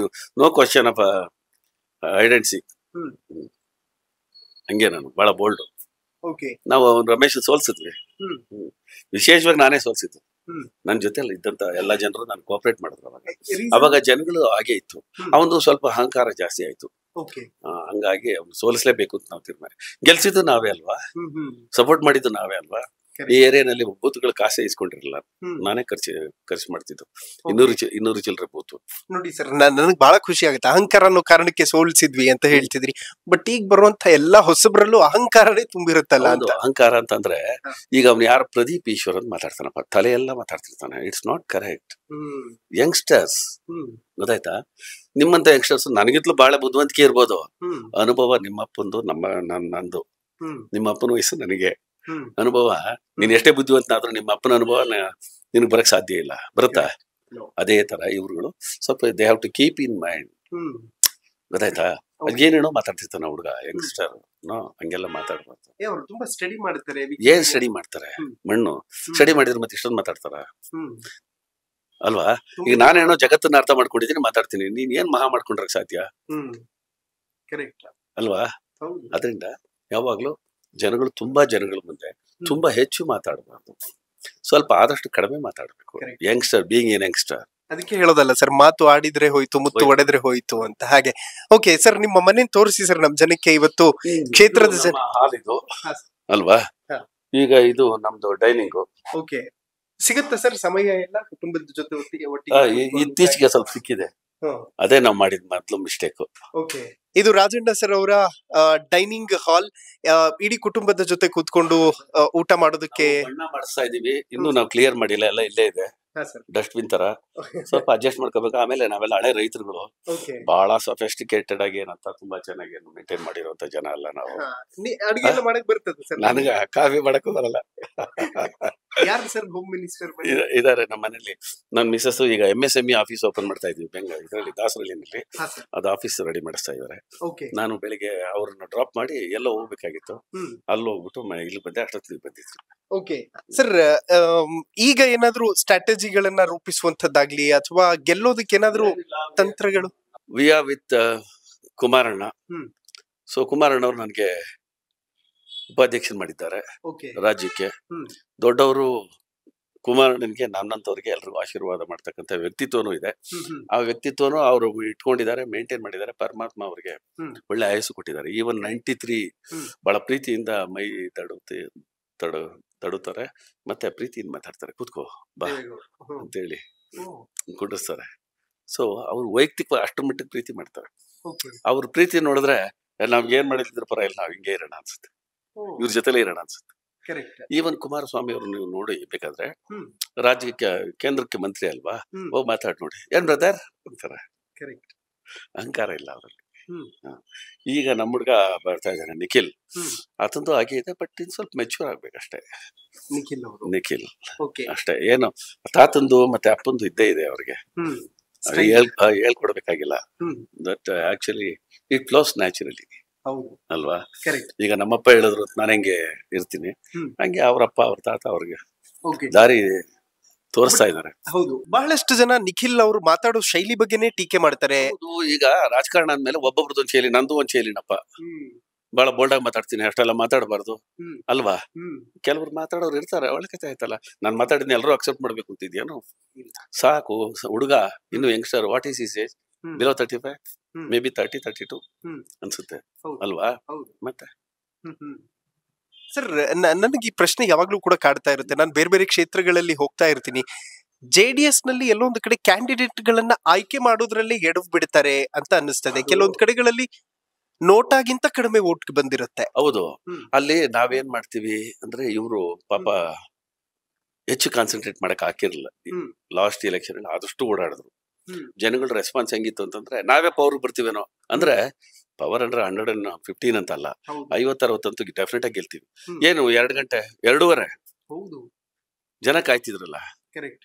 ನೋ ಕ್ವಶನ್ ಆಫ್ ಐಡೆನ್ಸಿ. ಹಂಗೆ ನಾನು ಬಹಳ ಬೋಲ್ಡ್. ನಾವು ರಮೇಶ್ ಸೋಲ್ಸಿದ್ವಿ. ವಿಶೇಷವಾಗಿ ನಾನೇ ಸೋಲ್ಸಿದ್ದು. ನನ್ನ ಜೊತೆ ಇದ್ದಂತ ಎಲ್ಲಾ ಜನರು ನಾನು ಕೋಆಪರೇಟ್ ಮಾಡಿದ್ರು. ಅವಾಗ ಜನಗಳು ಹಾಗೆ ಇತ್ತು. ಅವನು ಸ್ವಲ್ಪ ಅಹಂಕಾರ ಜಾಸ್ತಿ ಆಯ್ತು. ಹಂಗಾಗಿ ಅವ್ನು ಸೋಲಿಸ್ಲೇಬೇಕು ಅಂತ ನಾವು ತೀರ್ಮಾನ. ಗೆಲ್ಸಿದ್ದು ನಾವೇ ಅಲ್ವಾ, ಸಪೋರ್ಟ್ ಮಾಡಿದ್ದು ನಾವೇ ಅಲ್ವಾ. ಈ ಏರಿಯಾನಲ್ಲಿ ಬೂತ್ಗಳು ಕಾಸೆ ಇಸ್ಕೊಂಡಿರಲಿಲ್ಲ, ನಾನೇ ಖರ್ಚು ಮಾಡ್ತಿದ್ದು. 200 ಚಿಲ್ಲರೆ ಬೂತ್. ನೋಡಿ ಸರ್, ನನಗೆ ಬಹಳ ಖುಷಿ ಆಗುತ್ತೆ. ಅಹಂಕಾರ ಅನ್ನೋ ಕಾರಣಕ್ಕೆ ಸೋಲ್ಸಿದ್ವಿ ಅಂತ ಹೇಳ್ತಿದ್ರಿ, ಬಟ್ ಈಗ ಬರುವಂತ ಎಲ್ಲಾ ಹೊಸಬ್ರಲ್ಲೂ ಅಹಂಕಾರನೇ ತುಂಬಿರುತ್ತಲ್ಲ ಅಂತ. ಅಹಂಕಾರ ಅಂತಂದ್ರೆ ಈಗ ಅವ್ನು ಯಾರು ಪ್ರದೀಪ್ ಈಶ್ವರ್ ಅಂತ ಮಾತಾಡ್ತಾನಪ್ಪ, ತಲೆ ಎಲ್ಲ ಮಾತಾಡ್ತಿರ್ತಾನೆ. It's not correct. ಯಂಗ್ಸ್ಟರ್ಸ್, ಗೊತ್ತಾಯ್ತಾ? ನಿಮ್ಮಂತ ಯಂಗ್ಸ್ಟರ್ಸ್ ನನಗಿತ್ಲು ಬಹಳ ಬುದ್ಧಿವಂತಿಕೆ ಇರ್ಬೋದು. ಅನುಭವ ನಿಮ್ಮಪ್ಪಂದು, ನಂದು. ನಿಮ್ಮ ಅಪ್ಪನ ವಯಸ್ಸು ನನಗೆ ಅನುಭವ. ನೀನ್ ಎಷ್ಟೇ ಬುದ್ಧಿವಂತನಾದ್ರೂ ನಿಮ್ಮ ಅಪ್ಪನ ಅನುಭವ ನಿನಗೆ ಬರಕ್ ಸಾಧ್ಯ ಇಲ್ಲ. ಬರುತ್ತಾ? ಅದೇ ತರ ಇವ್ರುಗಳು ಸ್ವಲ್ಪ they have to keep in mind. ಗೊತ್ತಾಯ್ತಾ? ಅದೇನೇನೋ ಮಾತಾಡ್ತಿರ್ತಾನ ಹುಡುಗ, ಯಂಗ್ಸ್ಟರ್. ಹಂಗೆಲ್ಲ ಮಾತಾಡ್ಬಾರ್ದು. ಏನ್ ಸ್ಟಡಿ ಮಾಡ್ತಾರೆ? ಮಣ್ಣು ಸ್ಟಡಿ ಮಾಡಿದ್ರೆ ಮತ್ತೆ ಇಷ್ಟೊಂದು ಮಾತಾಡ್ತಾರ ಅಲ್ವಾ? ಈಗ ನಾನೇನೋ ಜಗತ್ತನ್ನ ಅರ್ಥ ಮಾಡ್ಕೊಂಡಿದ್ದೀನಿ, ಮಾತಾಡ್ತೀನಿ. ನೀನ್ ಏನ್ ಮಹಾ ಮಾಡ್ಕೊಂಡ್ರಕ್ ಸಾಧ್ಯ ಅಲ್ವಾ? ಅದರಿಂದ ಯಾವಾಗ್ಲೂ ತುಂಬಾ ಜನಗಳ ಮುಂದೆ ತುಂಬಾ ಹೆಚ್ಚು ಮಾತಾಡಬಾರ್ದು. ಸ್ವಲ್ಪ ಆದಷ್ಟು ಕಡಿಮೆ ಮಾತಾಡ್ಬೇಕು. ಯಂಗ್ಸ್ಟರ್, ಬೀಯಿಂಗ್ ಏನ್ ಯಂಗ್ಸ್ಟರ್. ಅದಕ್ಕೆ ಹೇಳೋದಲ್ಲ ಸರ್, ಮಾತು ಆಡಿದ್ರೆ ಹೋಯ್ತು, ಮುತ್ತು ಒಡೆದ್ರೆ ಹೋಯ್ತು ಅಂತ. ಹಾಗೆ ಓಕೆ ಸರ್, ನಿಮ್ಮ ಮನೆ ತೋರಿಸಿ ಸರ್ ನಮ್ ಜನಕ್ಕೆ. ಇವತ್ತು ಕ್ಷೇತ್ರದ ಹಾಲ್ ಇದು ಅಲ್ವಾ? ಈಗ ಇದು ನಮ್ದು ಡೈನಿಂಗ್. ಓಕೆ, ಸಿಗುತ್ತೆ ಸರ್ ಸಮಯ ಎಲ್ಲ ಕುಟುಂಬದ ಜೊತೆ ಒಟ್ಟಿಗೆ? ಇತ್ತೀಚೆಗೆ ಸ್ವಲ್ಪ ಸಿಕ್ಕಿದೆ. ಅದೇ ನಾವ್ ಮಾಡಿದ ಮೊದಲು ಮಿಸ್ಟೇಕ್. ಇದು ರಾಜಣ್ಣ ಸರ್ ಅವರ ಡೈನಿಂಗ್ ಹಾಲ್. ಇಡೀ ಕುಟುಂಬದ ಜೊತೆ ಕೂತ್ಕೊಂಡು ಊಟ ಮಾಡೋದಕ್ಕೆ ಬಣ್ಣ ಮಾಡಿಸ್ತಾ ಇದೀವಿ. ಇನ್ನು ನಾವು ಕ್ಲಿಯರ್ ಮಾಡಿಲ್ಲ, ಎಲ್ಲ ಇಲ್ಲೇ ಇದೆ ಡಸ್ಟ್ಬಿನ್ ತರ. ಸ್ವಲ್ಪ ಅಡ್ಜಸ್ಟ್ ಮಾಡ್ಕೋಬೇಕು. ಆಮೇಲೆ ನಾವೆಲ್ಲ ಹಳೆ ರೈತರುಗಳು, ಬಹಳ ಸೊಫಿಸ್ಟಿಕೇಟೆಡ್ ಆಗಿ ಏನಂತ ತುಂಬಾ ಚೆನ್ನಾಗಿ ಮೇಂಟೈನ್ ಮಾಡಿರುವಂತ ಜನ ಅಲ್ಲ ನಾವು. ನನಗೆ ಕಾಫಿ ಮಾಡಕ್ಕೂ ಬರಲ್ಲ. ಇದಾರೆ ನಮ್ಮ ಮನೇಲಿ. ನನ್ನ ಮಿಸಸ್ ಈಗ MSME ಆಫೀಸ್ ಓಪನ್ ಮಾಡ್ತಾ ಇದೀವಿ ಬೆಂಗಳೂರು, ಇದರಲ್ಲಿ ದಾಸರಳ್ಳಿನಲ್ಲಿ. ಅದು ಆಫೀಸ್ ರೆಡಿ ಮಾಡಿಸ್ತಾ ಇದಾರೆ. ನಾನು ಬೆಳಿಗ್ಗೆ ಅವ್ರನ್ನ ಡ್ರಾಪ್ ಮಾಡಿ ಎಲ್ಲ ಹೋಗ್ಬೇಕಾಗಿತ್ತು. ಅಲ್ಲಿ ಹೋಗ್ಬಿಟ್ಟು ಇಲ್ಲಿ ಬಂದೆ. ಅಷ್ಟೊತ್ತಿಗೆ ಬಂದಿದ್ರು. ಓಕೆ ಸರ್, ಈಗ ಏನಾದ್ರು ಸ್ಟ್ರಾಟಜಿಗಳನ್ನ ರೂಪಿಸುವಂತದ್ದಾಗ್ಲಿ ಅಥವಾ ಗೆಲ್ಲೋದಕ್ಕೆ ಏನಾದ್ರು ತಂತ್ರಗಳು? We are with Kumaranna. So Kumaranna ಅವ್ರು ನನಗೆ ಉಪಾಧ್ಯಕ್ಷನ್ ಮಾಡಿದ್ದಾರೆ ರಾಜ್ಯಕ್ಕೆ. ದೊಡ್ಡವರು ಕುಮಾರಣ್ಣನಿಗೆ, ನನ್ನಂತವ್ರಿಗೆ ಎಲ್ರಿಗೂ ಆಶೀರ್ವಾದ ಮಾಡ್ತಕ್ಕಂಥ ವ್ಯಕ್ತಿತ್ವನೂ ಇದೆ. ಆ ವ್ಯಕ್ತಿತ್ವನು ಅವರು ಇಟ್ಕೊಂಡಿದ್ದಾರೆ, ಮೇಂಟೈನ್ ಮಾಡಿದ್ದಾರೆ. ಪರಮಾತ್ಮ ಅವ್ರಿಗೆ ಒಳ್ಳೆ ಆಯಸ್ಸು ಕೊಟ್ಟಿದ್ದಾರೆ. ಈವನ್ 93 ಬಹಳ ಪ್ರೀತಿಯಿಂದ ಮೈ ತಡುತ್ತಾರೆ, ಮತ್ತೆ ಪ್ರೀತಿಯಿಂದ ಮಾತಾಡ್ತಾರೆ. ಕೂತ್ಕೋ ಬಾ ಅಂತೇಳಿ ಕುಂಡಿಸ್ತಾರೆ. ಸೊ ಅವ್ರು ವೈಯಕ್ತಿಕ ಅಷ್ಟರ ಮಟ್ಟಿಗೆ ಪ್ರೀತಿ ಮಾಡ್ತಾರೆ. ಅವ್ರ ಪ್ರೀತಿ ನೋಡಿದ್ರೆ ನಾವ್ ಏನ್ ಮಾಡಿದ್ರು ಪರ ಇಲ್ಲ, ನಾವ್ ಹಿಂಗೆ ಇರೋಣ ಅನ್ಸುತ್ತೆ, ಇವ್ರ ಜೊತೆಲೇ ಇರೋಣ ಅನ್ಸುತ್ತೆ. ಈವನ್ ಕುಮಾರಸ್ವಾಮಿ ಅವರು ನೀವು ನೋಡಿ ಬೇಕಾದ್ರೆ ರಾಜ್ಯಕ್ಕೆ ಕೇಂದ್ರಕ್ಕೆ ಮಂತ್ರಿ ಅಲ್ವಾ, ಹೋಗಿ ಮಾತಾಡಿ ನೋಡಿ, ಏನ್ ಬ್ರದರ್ ಅಂತಾರೆ. ಅಹಂಕಾರ ಇಲ್ಲ ಅವರಲ್ಲಿ. ಈಗ ನಮ್ಮ ಹುಡ್ಗ ಬರ್ತಾ ಇದ್ದಾನೆ ನಿಖಿಲ್, ಆತಂದು ಹಾಗೆ ಇದೆ, ಬಟ್ ಇನ್ ಸ್ವಲ್ಪ ಮೆಚ್ಯೂರ್ ಆಗ್ಬೇಕಷ್ಟೇ. ನಿಖಿಲ್ ಅಷ್ಟೇ, ಏನು ತಾತಂದು ಮತ್ತೆ ಅಪ್ಪಂದು ಇದ್ದೇ ಇದೆ ಅವ್ರಿಗೆ, ಹೇಳ್ಕೊಡ್ಬೇಕಾಗಿಲ್ಲ. That actually it flows naturally ಅಲ್ವಾ. ಈಗ ನಮ್ಮಪ್ಪ ಹೇಳಿದ್ರು ನಾನು ಹೆಂಗೆ ಇರ್ತೀನಿ, ಹಂಗೆ ಅವ್ರಪ್ಪ ಅವ್ರ ತಾತ ಅವ್ರಿಗೆ ದಾರಿ ತೋರಿಸ್ತಾ ಇದ್ದಾರೆ. ಹೌದು, ಬಹಳಷ್ಟು ಜನ ನಿಖಿಲ್ ಅವರು ಮಾತಾಡೋ ಶೈಲಿ ಬಗ್ಗೆನೇ ಟೀಕೆ ಮಾಡ್ತಾರೆ. ಈಗ ರಾಜಕಾರಣ ಅಂದ್ಮೇಲೆ ಒಬ್ಬೊಬ್ರದ್ದು ಒಂದ್ ಶೈಲಿ, ನಂದು ಒಂದ್ ಶೈಲಿನಪ್ಪ, ಬಹಳ ಬೋಲ್ಡ್ ಆಗಿ ಮಾತಾಡ್ತೀನಿ, ಅಷ್ಟೆಲ್ಲ ಮಾತಾಡಬಾರ್ದು ಅಲ್ವಾ. ಕೆಲವ್ರು ಮಾತಾಡೋರು ಇರ್ತಾರೆ, ಒಳ್ಳೆ ಕಥೆ ಆಯ್ತಲ್ಲ, ನಾನ್ ಮಾತಾಡಿದ್ನ ಎಲ್ಲರೂ ಅಕ್ಸೆಪ್ಟ್ ಮಾಡ್ಬೇಕು ಅಂತಿದ್ಯಾನು? ಸಾಕು, ಹುಡುಗ ಇನ್ನು youngster, what is is age? Below 35, may be 30-32 ಅನ್ಸುತ್ತೆ ಅಲ್ವಾ. ಮತ್ತೆ ಸರ್, ನನಗೆ ಈ ಪ್ರಶ್ನೆ ಯಾವಾಗ್ಲೂ ಕೂಡ ಕಾಡ್ತಾ ಇರುತ್ತೆ. ನಾನು ಬೇರೆ ಬೇರೆ ಕ್ಷೇತ್ರಗಳಲ್ಲಿ ಹೋಗ್ತಾ ಇರ್ತೀನಿ. JDS ನಲ್ಲಿ ಎಲ್ಲೊಂದು ಕಡೆ ಕ್ಯಾಂಡಿಡೇಟ್ ಗಳನ್ನ ಆಯ್ಕೆ ಮಾಡೋದ್ರಲ್ಲಿ ಎಡವು ಬಿಡ್ತಾರೆ ಅಂತ ಅನ್ನಿಸ್ತದೆ. ಕೆಲವೊಂದು ಕಡೆಗಳಲ್ಲಿ ನೋಟಾಗಿಂತ ಕಡಿಮೆ ವೋಟ್ ಬಂದಿರುತ್ತೆ. ಹೌದು, ಅಲ್ಲಿ ನಾವೇನ್ ಮಾಡ್ತೀವಿ ಅಂದ್ರೆ, ಇವರು ಪಾಪ ಹೆಚ್ಚು ಕಾನ್ಸಂಟ್ರೇಟ್ ಮಾಡಕ್ ಹಾಕಿರ್ಲಿಲ್ಲ. ಲಾಸ್ಟ್ ಎಲೆಕ್ಷನ್ ಅಲ್ಲಿ ಆದಷ್ಟು ಓಡಾಡಿದ್ರು. ಜನಗಳ ರೆಸ್ಪಾನ್ಸ್ ಹೆಂಗಿತ್ತು ಅಂತಂದ್ರೆ, ನಾವೇ ಪವರ್ ಬರ್ತೀವೇನೋ ಅಂದ್ರೆ, ಪವರ್ ಅಂದ್ರೆ 115 ಅಂತ ಅಲ್ಲ, 50-60 ಅಂತೂ ಡೆಫಿನೆಟ್ ಆಗಿ ಗೆಲ್ತೀವಿ. ಏನು 2 ಗಂಟೆ 2.5 ಜನ ಕಾಯ್ತಿದ್ರಲ್ಲ.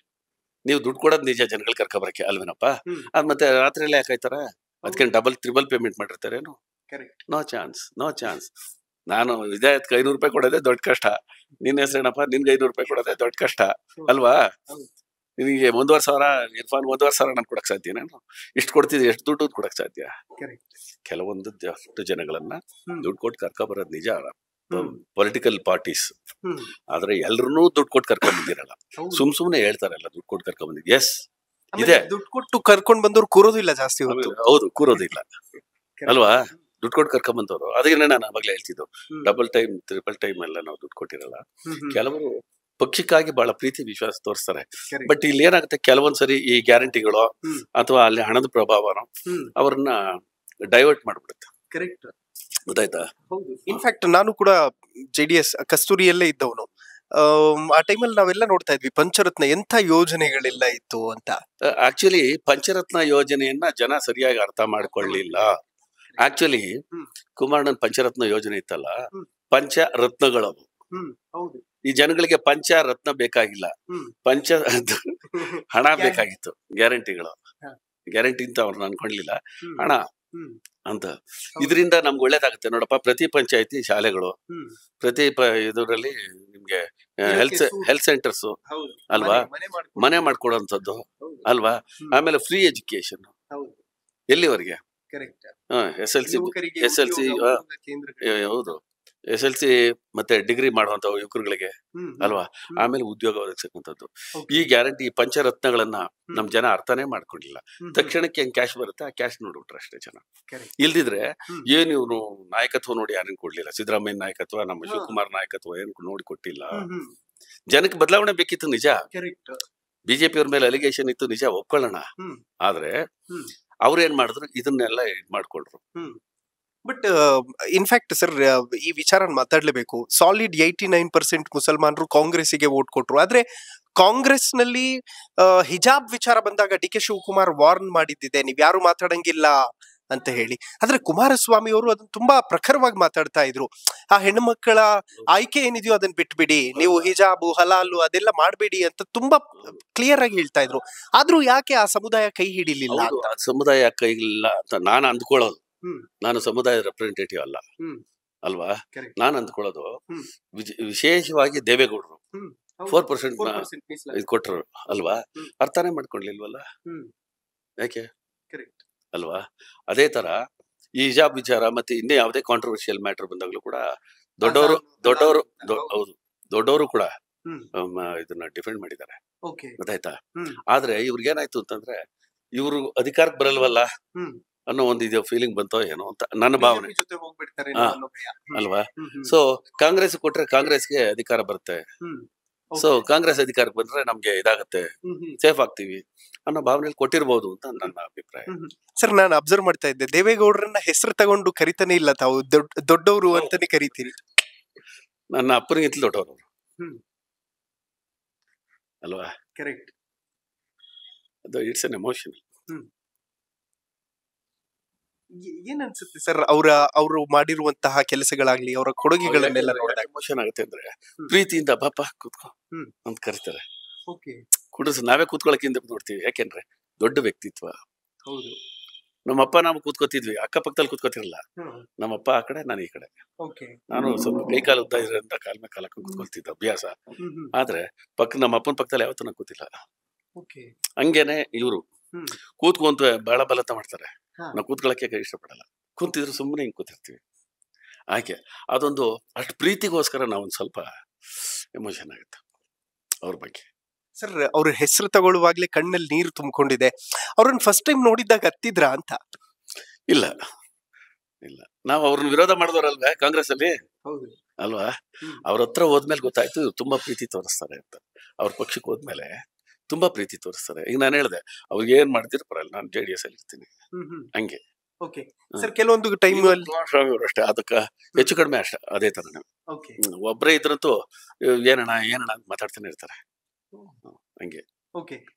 ನೀವು ದುಡ್ಡು ಕೊಡೋದು ನಿಜ, ಜನಗಳು ಕರ್ಕೊಬರಕ್ಕೆ ಅಲ್ವೇನಪ್ಪ. ಅದ್ ಮತ್ತೆ ರಾತ್ರಿ ಎಲ್ಲ ಯಾಕಾಯ್ತಾರ? ಅದಕ್ಕೆ ಡಬಲ್ ತ್ರಿಬಲ್ ಪೇಮೆಂಟ್ ಮಾಡಿರ್ತಾರೇನು? No chance, no chance. ನಾನು ವಿಧಾಯತ್ಗೆ 500 ರೂಪಾಯಿ ಕೊಡೋದೇ ದೊಡ್ಡ ಕಷ್ಟ. ನಿನ್ನ ಹೆಸರೇನಪ್ಪ, ನಿನ್ಗೆ 500 ರೂಪಾಯಿ ಕೊಡೋದೇ ದೊಡ್ಡ ಕಷ್ಟ ಅಲ್ವಾ. ನಿನಗೆ 1,500 ಇರ್ಫಾನ್ 1,500 ನಾನು ಕೊಡಕ್ ಸಾಧ್ಯ? ನಾನು ಇಷ್ಟು ಕೊಡ್ತಿದ್ದೆ, ಎಷ್ಟು ದುಡ್ಡು ಕೊಡಕ್ ಸಾಧ್ಯ? ಕೆಲವೊಂದು ಅಷ್ಟು ಜನಗಳನ್ನ ದುಡ್ಡು ಕೊಟ್ಟು ಕರ್ಕೊಬರೋದು ನಿಜ, ಪೊಲಿಟಿಕಲ್ ಪಾರ್ಟೀಸ್. ಆದ್ರೆ ಎಲ್ರು ದುಡ್ಡು ಕೊಟ್ಟು ಕರ್ಕೊಂಡ್ ಬಂದಿರಲ್ಲ, ಸುಮ್ನೆ ಹೇಳ್ತಾರಲ್ಲ ದುಡ್ಡು ಕೊಟ್ಟು ಕರ್ಕೊಂಡ್ ಬಂದಿದ್ದು. ಎಸ್ ಇದೆ, ದುಡ್ಡು ಕೊಟ್ಟು ಕರ್ಕೊಂಡ್ ಬಂದವ್ರು ಕೂರೋದಿಲ್ಲ ಜಾಸ್ತಿ. ಹೌದು, ಕೂರೋದಿಲ್ಲ ಅಲ್ವಾ. ದುಡ್ಡು ಕೊಟ್ಟು ಕರ್ಕೊಂಡ್ ಬಂದವರು. ಅದಕ್ಕೆ ನಾನು ಅವಾಗಲೇ ಹೇಳ್ತಿದ್ದು, ಡಬಲ್ ಟೈಮ್ 3 ಟೈಮ್ ಎಲ್ಲ ನಾವು ದುಡ್ಡು ಕೊಟ್ಟಿರಲ್ಲ. ಕೆಲವರು ಪಕ್ಷಕ್ಕಾಗಿ ಬಹಳ ಪ್ರೀತಿ ವಿಶ್ವಾಸ ತೋರಿಸ್ತಾರೆ. ಬಟ್ ಇಲ್ಲಿ ಏನಾಗುತ್ತೆ, ಕೆಲವೊಂದ್ಸರಿ ಈ ಗ್ಯಾರಂಟಿಗಳು ಅಥವಾ ಅಲ್ಲಿ ಹಣದ ಪ್ರಭಾವನೋ ಅವ್ರನ್ನ ಡೈವರ್ಟ್ ಮಾಡ್ಬಿಡುತ್ತೆ. ಗೊತ್ತಾಯ್ತಾ? ಇನ್ಫ್ಯಾಕ್ಟ್ ನಾನು ಕೂಡ JDS ಕಸ್ತೂರಿಯಲ್ಲೇ ಇದ್ದವನು. ಆ ಟೈಮಲ್ಲಿ ನಾವೆಲ್ಲ ನೋಡ್ತಾ ಇದ್ವಿ ಪಂಚರತ್ನ ಎಂಥ ಯೋಜನೆಗಳೆಲ್ಲ ಇತ್ತು ಅಂತ. ಆಕ್ಚುಲಿ ಪಂಚರತ್ನ ಯೋಜನೆಯನ್ನ ಜನ ಸರಿಯಾಗಿ ಅರ್ಥ ಮಾಡ್ಕೊಳ್ಳಿಲ್ಲ. ಆಕ್ಚುಲಿ ಕುಮಾರಣ್ಣನ ಪಂಚರತ್ನ ಯೋಜನೆ ಇತ್ತಲ್ಲ, ಪಂಚರತ್ನಗಳವು. ಈ ಜನಗಳಿಗೆ ಪಂಚರತ್ನ ಬೇಕಾಗಿಲ್ಲ, ಹಣ ಬೇಕಾಗಿತ್ತು. ಗ್ಯಾರಂಟಿಗಳು, ಗ್ಯಾರಂಟಿ ಅಂತ ಅವ್ರನ್ನ ಅನ್ಕೊಳ್ಳಿಲ್ಲ, ಹಣ ಅಂತ. ಇದರಿಂದ ನಮ್ಗೆ ಒಳ್ಳೇದಾಗುತ್ತೆ ನೋಡಪ್ಪ. ಪ್ರತಿ ಪಂಚಾಯತಿ ಶಾಲೆಗಳು, ಪ್ರತಿ ಇದರಲ್ಲಿ ನಿಮ್ಗೆ ಹೆಲ್ತ್ ಸೆಂಟರ್ಸ್ ಅಲ್ವಾ, ಮನೆ ಮಾಡ್ಕೊಡೋಂಥದ್ದು ಅಲ್ವಾ. ಆಮೇಲೆ ಫ್ರೀ ಎಜುಕೇಶನ್ ಎಲ್ಲಿವರೆಗೆ? SLC ಹೌದು, SLC ಮತ್ತೆ ಡಿಗ್ರಿ ಮಾಡುವಂತ ಯುವಕರುಗಳಿಗೆ ಅಲ್ವಾ. ಆಮೇಲೆ ಉದ್ಯೋಗ ಒದಗಿಸಕ್ಕಂಥದ್ದು. ಈ ಗ್ಯಾರಂಟಿ ಪಂಚರತ್ನಗಳನ್ನ ನಮ್ ಜನ ಅರ್ಥನೇ ಮಾಡ್ಕೊಂಡಿಲ್ಲ. ತಕ್ಷಣಕ್ಕೆ ಹೆಂಗ್ ಕ್ಯಾಶ್ ಬರುತ್ತೆ, ಆ ಕ್ಯಾಶ್ ನೋಡ್ಬಿಟ್ರೆ ಅಷ್ಟೇ ಜನ. ಇಲ್ದಿದ್ರೆ ಏನ್ ಇವ್ನು ನಾಯಕತ್ವ ನೋಡಿ ಯಾರೇನು ಕೊಡ್ಲಿಲ್ಲ. ಸಿದ್ದರಾಮಯ್ಯ ನಾಯಕತ್ವ, ನಮ್ಮ ಶಿವಕುಮಾರ್ ನಾಯಕತ್ವ ಏನ್ ನೋಡಿ ಕೊಟ್ಟಿಲ್ಲ. ಜನಕ್ಕೆ ಬದಲಾವಣೆ ಬೇಕಿತ್ತು ನಿಜ. BJP ಅವ್ರ ಮೇಲೆ ಅಲಿಗೇಷನ್ ಇತ್ತು ನಿಜ, ಒಪ್ಕೊಳ್ಳೋಣ. ಆದ್ರೆ ಅವ್ರೇನ್ ಮಾಡಿದ್ರು, ಇದನ್ನೆಲ್ಲ ಮಾಡ್ಕೊಳ್ರು. ಬಟ್ ಇನ್ಫ್ಯಾಕ್ಟ್ ಸರ್, ಈ ವಿಚಾರ ಮಾತಾಡ್ಲೇಬೇಕು. ಸಾಲಿಡ್ 89% ಮುಸಲ್ಮಾನರು ಕಾಂಗ್ರೆಸ್ಸಿಗೆ ವೋಟ್ ಕೊಟ್ರು. ಆದ್ರೆ ಕಾಂಗ್ರೆಸ್ ನಲ್ಲಿ ಹಿಜಾಬ್ ವಿಚಾರ ಬಂದಾಗ DK ಶಿವಕುಮಾರ್ ವಾರ್ನ್ ಮಾಡಿದ್ದಿದೆ, ನೀವ್ ಯಾರು ಮಾತಾಡಂಗಿಲ್ಲ ಅಂತ ಹೇಳಿ. ಆದ್ರೆ ಕುಮಾರಸ್ವಾಮಿ ಅವರು ಅದನ್ನ ತುಂಬಾ ಪ್ರಖರವಾಗಿ ಮಾತಾಡ್ತಾ ಇದ್ರು. ಆ ಹೆಣ್ಣು ಮಕ್ಕಳ ಆಯ್ಕೆ ಏನಿದೆಯೋ ಅದನ್ನ ಬಿಟ್ಬಿಡಿ, ನೀವು ಹಿಜಾಬು ಹಲಾಲು ಅದೆಲ್ಲ ಮಾಡ್ಬೇಡಿ ಅಂತ ತುಂಬಾ ಕ್ಲಿಯರ್ ಆಗಿ ಹೇಳ್ತಾ ಇದ್ರು. ಆದ್ರೂ ಯಾಕೆ ಆ ಸಮುದಾಯ ಕೈ ಹಿಡಿಲಿಲ್ಲ? ಸಮುದಾಯ ಕೈ ಇಲ್ಲ ಅಂತ ನಾನು ಅಂದ್ಕೊಳ್ಳೋದು. ನಾನು ಸಮುದಾಯದ ರೆಪ್ರೆಸೆಂಟೇಟಿವ್ ಅಲ್ಲ ಅಲ್ವಾ. ನಾನು ಅಂದ್ಕೊಳ್ಳೋದು, ವಿಶೇಷವಾಗಿ ದೇವೇಗೌಡರು 4% ಇದು ಕೊಟ್ಟರು ಅಲ್ವಾ. ಅರ್ಥನೇ ಮಾಡ್ಕೊಳ್ಳಿಲ್ವಲ್ಲ, ಯಾಕೆ ಅಲ್ವಾ. ಅದೇ ತರ ಈ ಹಿಜಾಬ್ ವಿಚಾರ ಮತ್ತೆ ಇನ್ನೇ ಯಾವುದೇ ಕಾಂಟ್ರವರ್ಷಿಯಲ್ ಮ್ಯಾಟರ್ ಬಂದಾಗ್ಲೂ ಕೂಡ ದೊಡ್ಡವರು ಕೂಡ ಇದನ್ನ ಡಿಫೆಂಡ್ ಮಾಡಿದ್ದಾರೆ, ಗೊತ್ತಾಯ್ತಾ. ಆದ್ರೆ ಇವ್ರಿಗೇನಾಯ್ತು ಅಂತಂದ್ರೆ, ಇವ್ರು ಅಧಿಕಾರಕ್ಕೆ ಬರಲ್ವಲ್ಲ ಅನ್ನೋ ಒಂದು ಇದು ಫೀಲಿಂಗ್ ಬಂತೋ ಏನೋ ಅಂತ ನನ್ನ ಭಾವನೆ ಅಲ್ವಾ. ಸೊ ಕಾಂಗ್ರೆಸ್ ಕೊಟ್ರೆ ಕಾಂಗ್ರೆಸ್ಗೆ ಅಧಿಕಾರ ಬರುತ್ತೆ. ಸೊ ಕಾಂಗ್ರೆಸ್ ಅಧಿಕಾರಕ್ಕೆ ಬಂದ್ರೆ ನಮ್ಗೆ ಇದಾಗತ್ತೆ, ಸೇಫ್ ಆಗ್ತೀವಿ ಅನ್ನೋ ಭಾವನೆಯಲ್ಲಿ ಕೊಟ್ಟಿರ್ಬೋದು ಅಂತ ನನ್ನ ಅಭಿಪ್ರಾಯ. ಸರ್, ನಾನು ಅಬ್ಸರ್ವ್ ಮಾಡ್ತಾ ಇದ್ದೆ, ದೇವೇಗೌಡರನ್ನ ಹೆಸರು ತಗೊಂಡು ಕರಿತಾನೆ ಇಲ್ಲ ತಾವು, ದೊಡ್ಡವರು ಅಂತಾನೆ ಕರಿತೀರಿ. ನನ್ನ ಅಪ್ಪನಿಗಿಂತಲೂ ದೊಡ್ಡವರು ಅವರು ಅಲ್ವಾ. ಕರೆಕ್ಟ್. ಅದು ಇಟ್ಸ್ ಎನ್ ಎಮೋಷನ್. ಏನ್ ಅನ್ಸುತ್ತೆ ಸರ್ ಅವರು ಮಾಡಿರುವಂತಹ ಕೆಲಸಗಳಾಗ್ಲಿ, ಅವರ ಕೊಡುಗೆಗಳನ್ನೆಲ್ಲ ನೋಡಿದಾಗ ಎಮೋಷನ್ ಆಗುತ್ತೆ ಅಂದ್ರೆ, ಪ್ರೀತಿಯಿಂದ ಬಾಪ ಕೂತ್ಕೊ ಅಂತ ಕರೀತಾರೆ. ಕುಡಿಸ್ ನಾವೇ ಕೂತ್ಕೊಳ್ಳೋಕ್ಕಿಂತ ನೋಡ್ತೀವಿ, ಯಾಕೆಂದ್ರೆ ದೊಡ್ಡ ವ್ಯಕ್ತಿತ್ವ. ಹೌದು. ನಮ್ಮಪ್ಪ ನಾವು ಕೂತ್ಕೋತಿದ್ವಿ, ಅಕ್ಕಪಕ್ಕದಲ್ಲಿ ಕೂತ್ಕೋತಿರಲ್ಲ. ನಮ್ಮಪ್ಪ ಆ ಕಡೆ, ನಾನು ಈ ಕಡೆ. ನಾನು ಸ್ವಲ್ಪ ಕೈ ಕಾಲು ಉದ್ದ ಇದ್ರಿಂದ ಕಾಲ್ ಮೇಲೆ ಕಾಲಕ್ಕೆ ಕೂತ್ಕೊಳ್ತಿದ್ದ ಅಭ್ಯಾಸ. ಆದ್ರೆ ನಮ್ಮ ಅಪ್ಪನ ಪಕ್ಕದಲ್ಲಿ ಯಾವತ್ತೂ ನಾನು ಕೂತಿಲ್ಲ. ಹಂಗೇನೆ ಇವರು ಕೂತ್ಕೊಂತ ಬಹಳ ಬಲತ ಮಾಡ್ತಾರೆ. ನಾವು ಕೂತ್ಕೊಳ್ಳಕ್ಕೆ ಇಷ್ಟಪಡಲ್ಲ. ಕೂತಿದ್ರು ಸುಮ್ಮನೆ ಹಿಂಗ್ ಕೂತಿರ್ತೀವಿ. ಆಕೆ ಅದೊಂದು ಅಷ್ಟು ಪ್ರೀತಿಗೋಸ್ಕರ ನಾವೊಂದು ಸ್ವಲ್ಪ ಎಮೋಷನ್ ಆಗುತ್ತೆ ಅವ್ರ ಬಗ್ಗೆ. ಸರ್, ಅವ್ರ ಹೆಸರು ತಗೊಳ್ಳುವಾಗ್ಲೇ ಕಣ್ಣಲ್ಲಿ ನೀರು ತುಂಬಿಕೊಂಡಿದೆ. ಅವ್ರನ್ನ ಫಸ್ಟ್ ಟೈಮ್ ನೋಡಿದಾಗ ಹತ್ತಿದ್ರ ಅಂತ? ಇಲ್ಲ ಇಲ್ಲ, ನಾವು ಅವ್ರನ್ನ ವಿರೋಧ ಮಾಡಿದವರಲ್ವೇ ಕಾಂಗ್ರೆಸ್ ಅಲ್ಲಿ ಅಲ್ವಾ. ಅವ್ರ ಹತ್ರ ಹೋದ್ಮೇಲೆ ಗೊತ್ತಾಯ್ತು ತುಂಬಾ ಪ್ರೀತಿ ತೋರಿಸ್ತಾರೆ ಅಂತ. ಅವ್ರ ಪಕ್ಷಕ್ಕೆ ಹೋದ್ಮೇಲೆ ತುಂಬಾ ಪ್ರೀತಿ ತೋರಿಸ್ತಾರೆ. ಈಗ ನಾನು ಹೇಳ್ದೆ, ಅವ್ರಿಗೆ ಏನ್ ಮಾಡ್ತಿರೋ ಪರಲ್ಲ, ನಾನು JDS ಅಲ್ಲಿ ಇರ್ತೀನಿ ಹಂಗೆ. ಸರ್, ಕೆಲವೊಂದು ಟೈಮ್ ಸ್ವಾಮಿ ಅವರು ಅಷ್ಟೇ, ಅದಕ್ಕೆ ಹೆಚ್ಚು ಕಡಿಮೆ ಅಷ್ಟೇ ಅದೇ ತರ. ಒಬ್ಬರೇ ಇದ್ರಂತೂ ಏನಣ್ಣ ಏನಣ್ಣ ಅಂತ ಮಾತಾಡ್ತಾನೆ ಇರ್ತಾರೆ ಹಂಗೆ.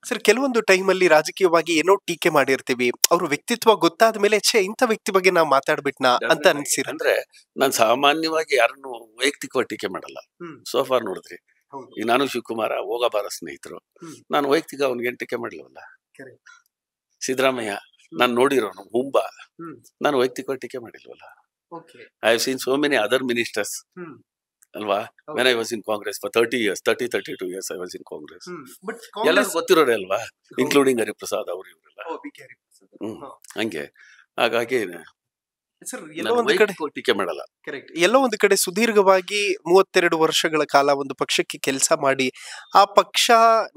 ಸರ್, ಕೆಲವೊಂದು ಟೈಮ್ ಅಲ್ಲಿ ರಾಜಕೀಯವಾಗಿ ಏನೋ ಟೀಕೆ ಮಾಡಿರ್ತೀವಿ, ಅವ್ರ ವ್ಯಕ್ತಿತ್ವ ಗೊತ್ತಾದ ಮೇಲೆ ಇಂಥ ವ್ಯಕ್ತಿ ಬಗ್ಗೆ ನಾವು ಮಾತಾಡ್ಬಿಟ್ನಾ ಅಂತ ಅನ್ಸಿರ? ಅಂದ್ರೆ ನಾನು ಸಾಮಾನ್ಯವಾಗಿ ಯಾರನ್ನು ವೈಯಕ್ತಿಕವಾಗಿ ಟೀಕೆ ಮಾಡಲ್ಲ. ಸೋಫಾರ್ ನೋಡಿದ್ರಿ, ಈಗ ನಾನು ಶಿವಕುಮಾರ ಹೋಗಬಾರ ಸ್ನೇಹಿತರು, ನಾನು ವೈಯಕ್ತಿಕ ಅವ್ನಿಗೆ ಟೀಕೆ ಮಾಡ್ಲವಲ್ಲ. ಸಿದ್ದರಾಮಯ್ಯ ನಾನು ನೋಡಿರೋನು ಹುಂಬಾ, ನಾನು ವೈಯಕ್ತಿಕವಾಗಿ ಟೀಕೆ ಮಾಡಿಲ್ವಲ್ಲ. I have seen so many other ministers ಅಲ್ವಾ. When I was in Congress for 32 years I was in Congress. ಎಲ್ಲರೂ ಗೊತ್ತಿರೋರೆ ಅಲ್ವಾ, ಇನ್ಕ್ಲೂಡಿಂಗ್ ಹರಿಪ್ರಸಾದ್ ಅವರು ಇವರೆಲ್ಲ. ಹಂಗೆ ಹಾಗಾಗಿ ಸರ್, ಎಲ್ಲೋ ಒಂದು ಕಡೆ ಟೀಕೆ ಮಾಡಲ್ಲ. ಕರೆಕ್ಟ್. ಎಲ್ಲೋ ಒಂದು ಕಡೆ ಸುದೀರ್ಘವಾಗಿ 32 ವರ್ಷಗಳ ಕಾಲ ಒಂದು ಪಕ್ಷಕ್ಕೆ ಕೆಲಸ ಮಾಡಿ, ಆ ಪಕ್ಷ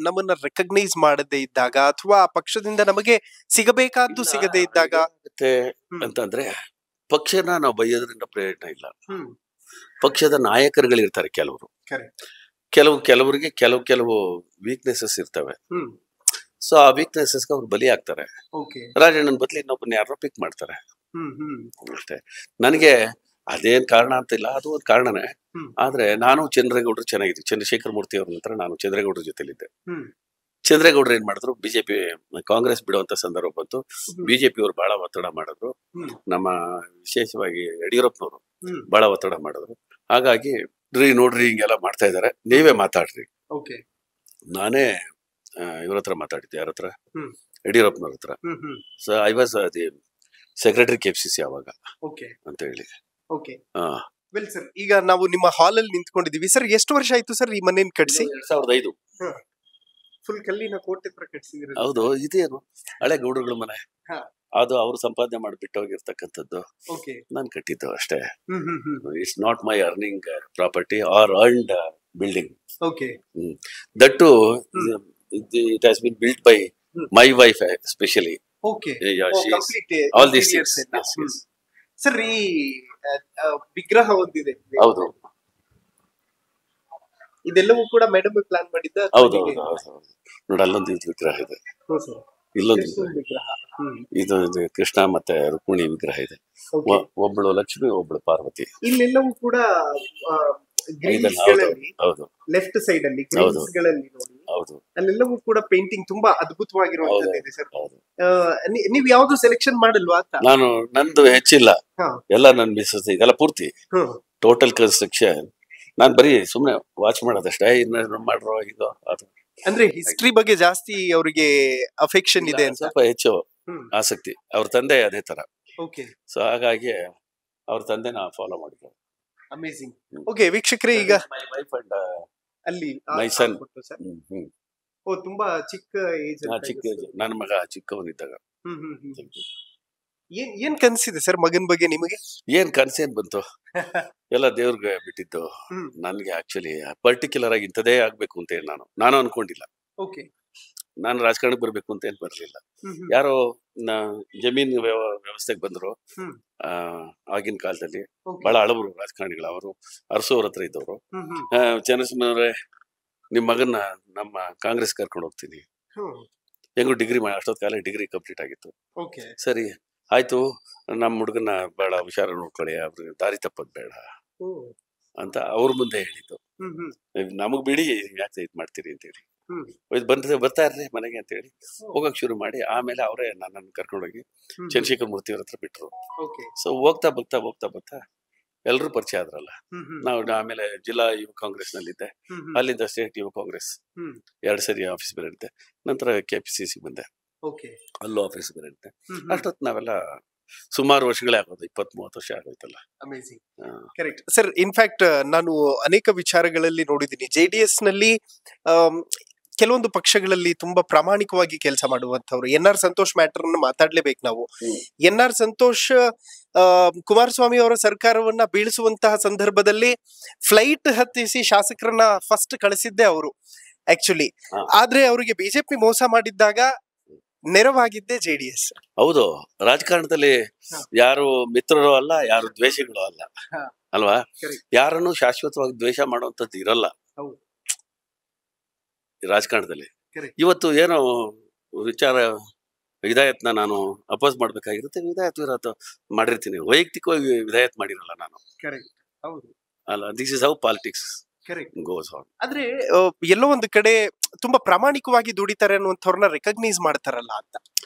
ನಮ್ಮನ್ನ ರೆಕಗ್ನೈಸ್ ಮಾಡದೇ ಇದ್ದಾಗ, ಅಥವಾ ಆ ಪಕ್ಷದಿಂದ ನಮಗೆ ಸಿಗಬೇಕಾದ್ದು ಸಿಗದೇ ಇದ್ದಾಗ ಅಂತಂದ್ರೆ, ಪಕ್ಷನ ನಾವು ಬೈಯೋದ್ರಿಂದ ಪ್ರಯೋಜನ ಇಲ್ಲ. ಪಕ್ಷದ ನಾಯಕರುಗಳಿರ್ತಾರೆ ಕೆಲವರು, ಕೆಲವರಿಗೆ ಕೆಲವು ವೀಕ್ನೆಸಸ್ ಇರ್ತವೆ. ಸೊ ಆ ವೀಕ್ನೆಸಸ್ ಅವ್ರು ಬಲಿ ಆಗ್ತಾರೆ. ರಾಜಣ್ಣನ ಬದಲು ಇನ್ನೊಬ್ಬನ ಯಾರೋ ಪಿಕ್ ಮಾಡ್ತಾರೆ ಅಷ್ಟೇ. ನನಗೆ ಅದೇನ್ ಕಾರಣ ಅಂತಿಲ್ಲ, ಅದು ಒಂದು ಕಾರಣನೇ. ಆದ್ರೆ ನಾನು ಚಂದ್ರೇಗೌಡರು ಚೆನ್ನಾಗಿದ್ದೆ. ಚಂದ್ರಶೇಖರ್ ಮೂರ್ತಿ ಅವ್ರ ನಂತರ ನಾನು ಚಂದ್ರೇಗೌಡರ ಜೊತೆಲಿದ್ದೆ. ಚಂದ್ರೇಗೌಡರು ಏನ್ ಮಾಡಿದ್ರು, ಬಿಜೆಪಿ ಕಾಂಗ್ರೆಸ್ ಬಿಡುವಂತ ಸಂದರ್ಭ ಬಂತು. ಬಿಜೆಪಿ ಅವರು ಬಹಳ ಒತ್ತಡ ಮಾಡಿದ್ರು. ನಮ್ಮ ವಿಶೇಷವಾಗಿ ಯಡಿಯೂರಪ್ಪನವರು ಬಹಳ ಒತ್ತಡ ಮಾಡಿದ್ರು. ಹಾಗಾಗಿ ನೋಡ್ರಿ ಹಿಂಗೆಲ್ಲ ಮಾಡ್ತಾ ಇದಾರೆ, ನೀವೇ ಮಾತಾಡ್ರಿ. ನಾನೇ ಇವ್ರ ಹತ್ರ ಮಾತಾಡಿದ್ದೆ. ಯಾರ ಹತ್ರ? ಯಡಿಯೂರಪ್ಪನವ್ರ ಹತ್ರ. So I was the secretary KPCC ಅವಾಗ ಅಂತ ಹೇಳಿ. ವೆಲ್ ಸರ್, ಈಗ ನಾವು ನಿಮ್ಮ ಹಾಲ್ ಅಲ್ಲಿ ನಿಂತ್ಕೊಂಡಿದೀವಿ. ಸರ್, ಎಷ್ಟು ವರ್ಷ ಆಯ್ತು ಸರ್ ಈ ಮನೇನ್ ಕಟ್ಸಿ? 2005. ಫುಲ್ ಕಲ್ಲಿನ ಕೋಟೆ ತರ ಕಟ್ಸಿದ್ರಿ? ಹೌದು. ಇದೇನು ಹಳೆ ಗೌಡರುಗಳ ಮನೆ, ಅದು ಅವ್ರು ಸಂಪಾದನೆ ಮಾಡಿಬಿಟ್ಟು ಹೋಗಿರ್ತಕ್ಕಂಥದ್ದು. ನಾನು ಕಟ್ಟಿದ್ದು ಅಷ್ಟೇ. It's not my earning property or earned building. That too it has been built by my wife especially. All these things. Sir, ಈ ವಿಗ್ರಹ ಒಂದಿದೆ. ಹೌದು, ಇದೆಲ್ಲವೂ ಕೂಡ ಮೇಡಮ್ ಪ್ಲಾನ್ ಮಾಡಿದ್ದ? ಹೌದು ನೋಡಿ, ಅಲ್ಲೊಂದು ವಿಗ್ರಹ ಇದೆ, ಇಲ್ಲೊಂದು ಇದು ಕೃಷ್ಣ ಮತ್ತೆ ರುಕ್ಮಿಣಿ ವಿಗ್ರಹ ಇದೆ. ಒಬ್ಳು ಲಕ್ಷ್ಮಿ, ಒಬ್ಳು ಪಾರ್ವತಿ. ಇಲ್ಲೆಲ್ಲವೂ ಕೂಡ ಹೌದು, ಲೆಫ್ಟ್ ಸೈಡ್ ಅಲ್ಲಿ ಗಳಲ್ಲಿ ನೋಡಿ, ಅಲ್ಲೆಲ್ಲವೂ ಕೂಡ ಪೇಂಟಿಂಗ್ ತುಂಬಾ ಅದ್ಭುತವಾಗಿರುವಂತದ್ದು ಸರ್. ನೀವ್ ಯಾವ್ದು ಸೆಲೆಕ್ಷನ್ ಮಾಡಲ್ವಾ ಅಂತ? ನಾನು ನಂದು ಹೆಚ್ಚಿಲ್ಲ, ಎಲ್ಲ ನನ್ ಮಿಸಸ್ ಇದೆಲ್ಲ ಪೂರ್ತಿ ಟೋಟಲ್ ಕನ್ಸ್ಟ್ರಕ್ಷನ್. ನಾನ್ ಬರೀ ಸುಮ್ನೆ ವಾಚ್ ಮಾಡೋದಷ್ಟೇ. ಮಾಡ್ರೋ ಇದು ಅದು. ಅಂದ್ರೆ ಹಿಸ್ಟ್ರಿ ಬಗ್ಗೆ ಜಾಸ್ತಿ ಅವರಿಗೆ ಅಫೆಕ್ಷನ್ ಇದೆ ಅಂತ? ಸ್ವಲ್ಪ ಹೆಚ್ಚು ಆಸಕ್ತಿ. ಅವ್ರ ತಂದೆ ಅದೇ ತರ. ಸೊ ಹಾಗಾಗಿ ಅವ್ರ ತಂದೆನ ಫಾಲೋ ಮಾಡಿದ್ರು. ಅಮೇಜಿಂಗ್. ಓಕೆ ವೀಕ್ಷಕರೇ, ಈಗ ಅಲ್ಲಿ ಮೈ ಸನ್. ತುಂಬಾ ಚಿಕ್ಕ ಏಜ್. ನನ್ನ ಮಗ ಚಿಕ್ಕವನಿದ್ದಾಗ. ಏನ್ ಕನ್ಸಿದೆ ಸರ್ ಮಗನ್ ಬಗ್ಗೆ ನಿಮಗೆ? ಏನ್ ಕನ್ಸೇನ್ ಬಂತು, ಎಲ್ಲ ದೇವ್ರಿಗೆ ಬಿಟ್ಟಿದ್ದು. ನನ್ಗೆ ಆಕ್ಚುಲಿ ಪರ್ಟಿಕ್ಯುಲರ್ ಆಗಿ ಇಂಥದೇ ಆಗ್ಬೇಕು ಅಂತ ಹೇಳಿ ನಾನು ಅನ್ಕೊಂಡಿಲ್ಲ. ನಾನು ರಾಜಕಾರಣಕ್ಕೆ ಬರ್ಬೇಕು ಅಂತ ಏನ್ ಬರ್ಲಿಲ್ಲ. ಯಾರೋ ಜಮೀನ್ ವ್ಯವಸ್ಥೆಗೆ ಬಂದ್ರು ಆಗಿನ ಕಾಲದಲ್ಲಿ. ಬಹಳ ಹಳಬರು ರಾಜಕಾರಣಿಗಳು ಅವರು, ಅರಸೋವ್ರ ಹತ್ರ ಇದ್ದವರು. ಚಂದ್ರಸ್ವಾಮಿ, ನಿಮ್ ಮಗನ್ನ ನಮ್ಮ ಕಾಂಗ್ರೆಸ್ ಕರ್ಕೊಂಡು ಹೋಗ್ತೀನಿ. ಹೆಂಗು ಡಿಗ್ರಿ ಅಷ್ಟೊತ್ ಕಾಲ ಡಿಗ್ರಿ ಕಂಪ್ಲೀಟ್ ಆಗಿತ್ತು. ಸರಿ ಆಯ್ತು, ನಮ್ಮ ಹುಡುಗನ ಬಹಳ ಹುಷಾರ ನೋಡ್ಕೊಳ್ಳಿ, ಅವ್ರಿಗೆ ದಾರಿ ತಪ್ಪದ್ ಬೇಡ ಅಂತ ಅವ್ರ ಮುಂದೆ ಹೇಳಿದ್ದು. ನಮಗ್ ಬಿಡಿ ಯಾಕೆ ಇದು ಮಾಡ್ತೀರಿ ಅಂತ ಹೇಳಿ, ಬರ್ತಾ ಇರ್ರಿ ಮನೆಗೆ ಅಂತ ಹೇಳಿ ಹೋಗಕ್ ಶುರು ಮಾಡಿ, ಆಮೇಲೆ ಅವರೇ ನನ್ನನ್ನು ಕರ್ಕೊಂಡೋಗಿ ಚಂದ್ರಶೇಖರ್ ಮೂರ್ತಿ ಅವ್ರ ಹತ್ರ ಬಿಟ್ರು. ಸೊ ಹೋಗ್ತಾ ಬರ್ತಾ ಎಲ್ರು ಪರಿಚಯ ಆದ್ರಲ್ಲ. ನಾವು ಆಮೇಲೆ ಜಿಲ್ಲಾ ಯುವ ಕಾಂಗ್ರೆಸ್ ನಲ್ಲಿದ್ದೆ, ಅಲ್ಲಿಂದ ಸ್ಟೇಟ್ ಯುವ ಕಾಂಗ್ರೆಸ್ 2 ಸರಿ ಆಫೀಸ್ ಬೇರೆ, ನಂತರ KPCC ಬಂದೆ, ಅಲ್ಲೂ ಆಫೀಸ್ ಬೇರೆ. ಅಷ್ಟೊತ್ತು ನಾವೆಲ್ಲ ಸುಮಾರು ವರ್ಷಗಳೇ ಆಗೋದು, 20-30 ವರ್ಷ ಆಗೋಯ್ತಲ್ಲ. Correct sir. ಇನ್ಫ್ಯಾಕ್ಟ್ ನಾನು ಅನೇಕ ವಿಚಾರಗಳಲ್ಲಿ ನೋಡಿದ್ದೀನಿ, JDS ನಲ್ಲಿ ಕೆಲವೊಂದು ಪಕ್ಷಗಳಲ್ಲಿ ತುಂಬಾ ಪ್ರಾಮಾಣಿಕವಾಗಿ ಕೆಲಸ ಮಾಡುವಂತವ್ರು. NR ಸಂತೋಷ್ ಮ್ಯಾಟರ್ ಅನ್ನು ಮಾತಾಡ್ಲೇಬೇಕು ನಾವು. NR ಸಂತೋಷ್ ಕುಮಾರಸ್ವಾಮಿ ಅವರ ಸರ್ಕಾರವನ್ನ ಬೀಳಿಸುವಂತಹ ಸಂದರ್ಭದಲ್ಲಿ ಫ್ಲೈಟ್ ಹತ್ತಿಸಿ ಶಾಸಕರನ್ನ ಫಸ್ಟ್ ಕಳಿಸಿದ್ದೆ ಅವರು ಆಕ್ಚುಲಿ. ಆದ್ರೆ ಅವರಿಗೆ ಬಿಜೆಪಿ ಮೋಸ ಮಾಡಿದ್ದಾಗ ನೆರವಾಗಿದ್ದೆ JDS. ಹೌದು, ರಾಜಕಾರಣದಲ್ಲಿ ಯಾರು ಮಿತ್ರರು ಅಲ್ಲ, ಯಾರು ದ್ವೇಷಗಳು ಅಲ್ಲ ಅಲ್ವಾ. ಯಾರನ್ನು ಶಾಶ್ವತವಾಗಿ ದ್ವೇಷ ಮಾಡುವಂತದ್ದು ಇರಲ್ಲ ರಾಜಕಾರಣದಲ್ಲಿ. ಇವತ್ತು ಏನೋ ವಿಚಾರ ವಿಧಾಯತ್ನ ನಾನು ಅಪೋಸ್ ಮಾಡ್ಬೇಕಾಗಿರುತ್ತೆ, ವಿಧಾಯತ್ ವಿರೋಧ ಮಾಡಿರ್ತೀನಿ, ವೈಯಕ್ತಿಕವಾಗಿ ವಿಧಾಯತ್ ಮಾಡಿರಲ್ಲ ನಾನು ಅಲ್ಲ. This is how politics goes on. ಆದ್ರೆ ಎಲ್ಲೋ ಒಂದು ಕಡೆ ತುಂಬಾ ಪ್ರಾಮಾಣಿಕವಾಗಿ ದುಡಿತಾರೆ ಅನ್ನುವಂಥವ್ರನ್ನ ರೆಕಗ್ನೈಸ್ ಮಾಡ್ತಾರಲ್ಲ ಅಂತ.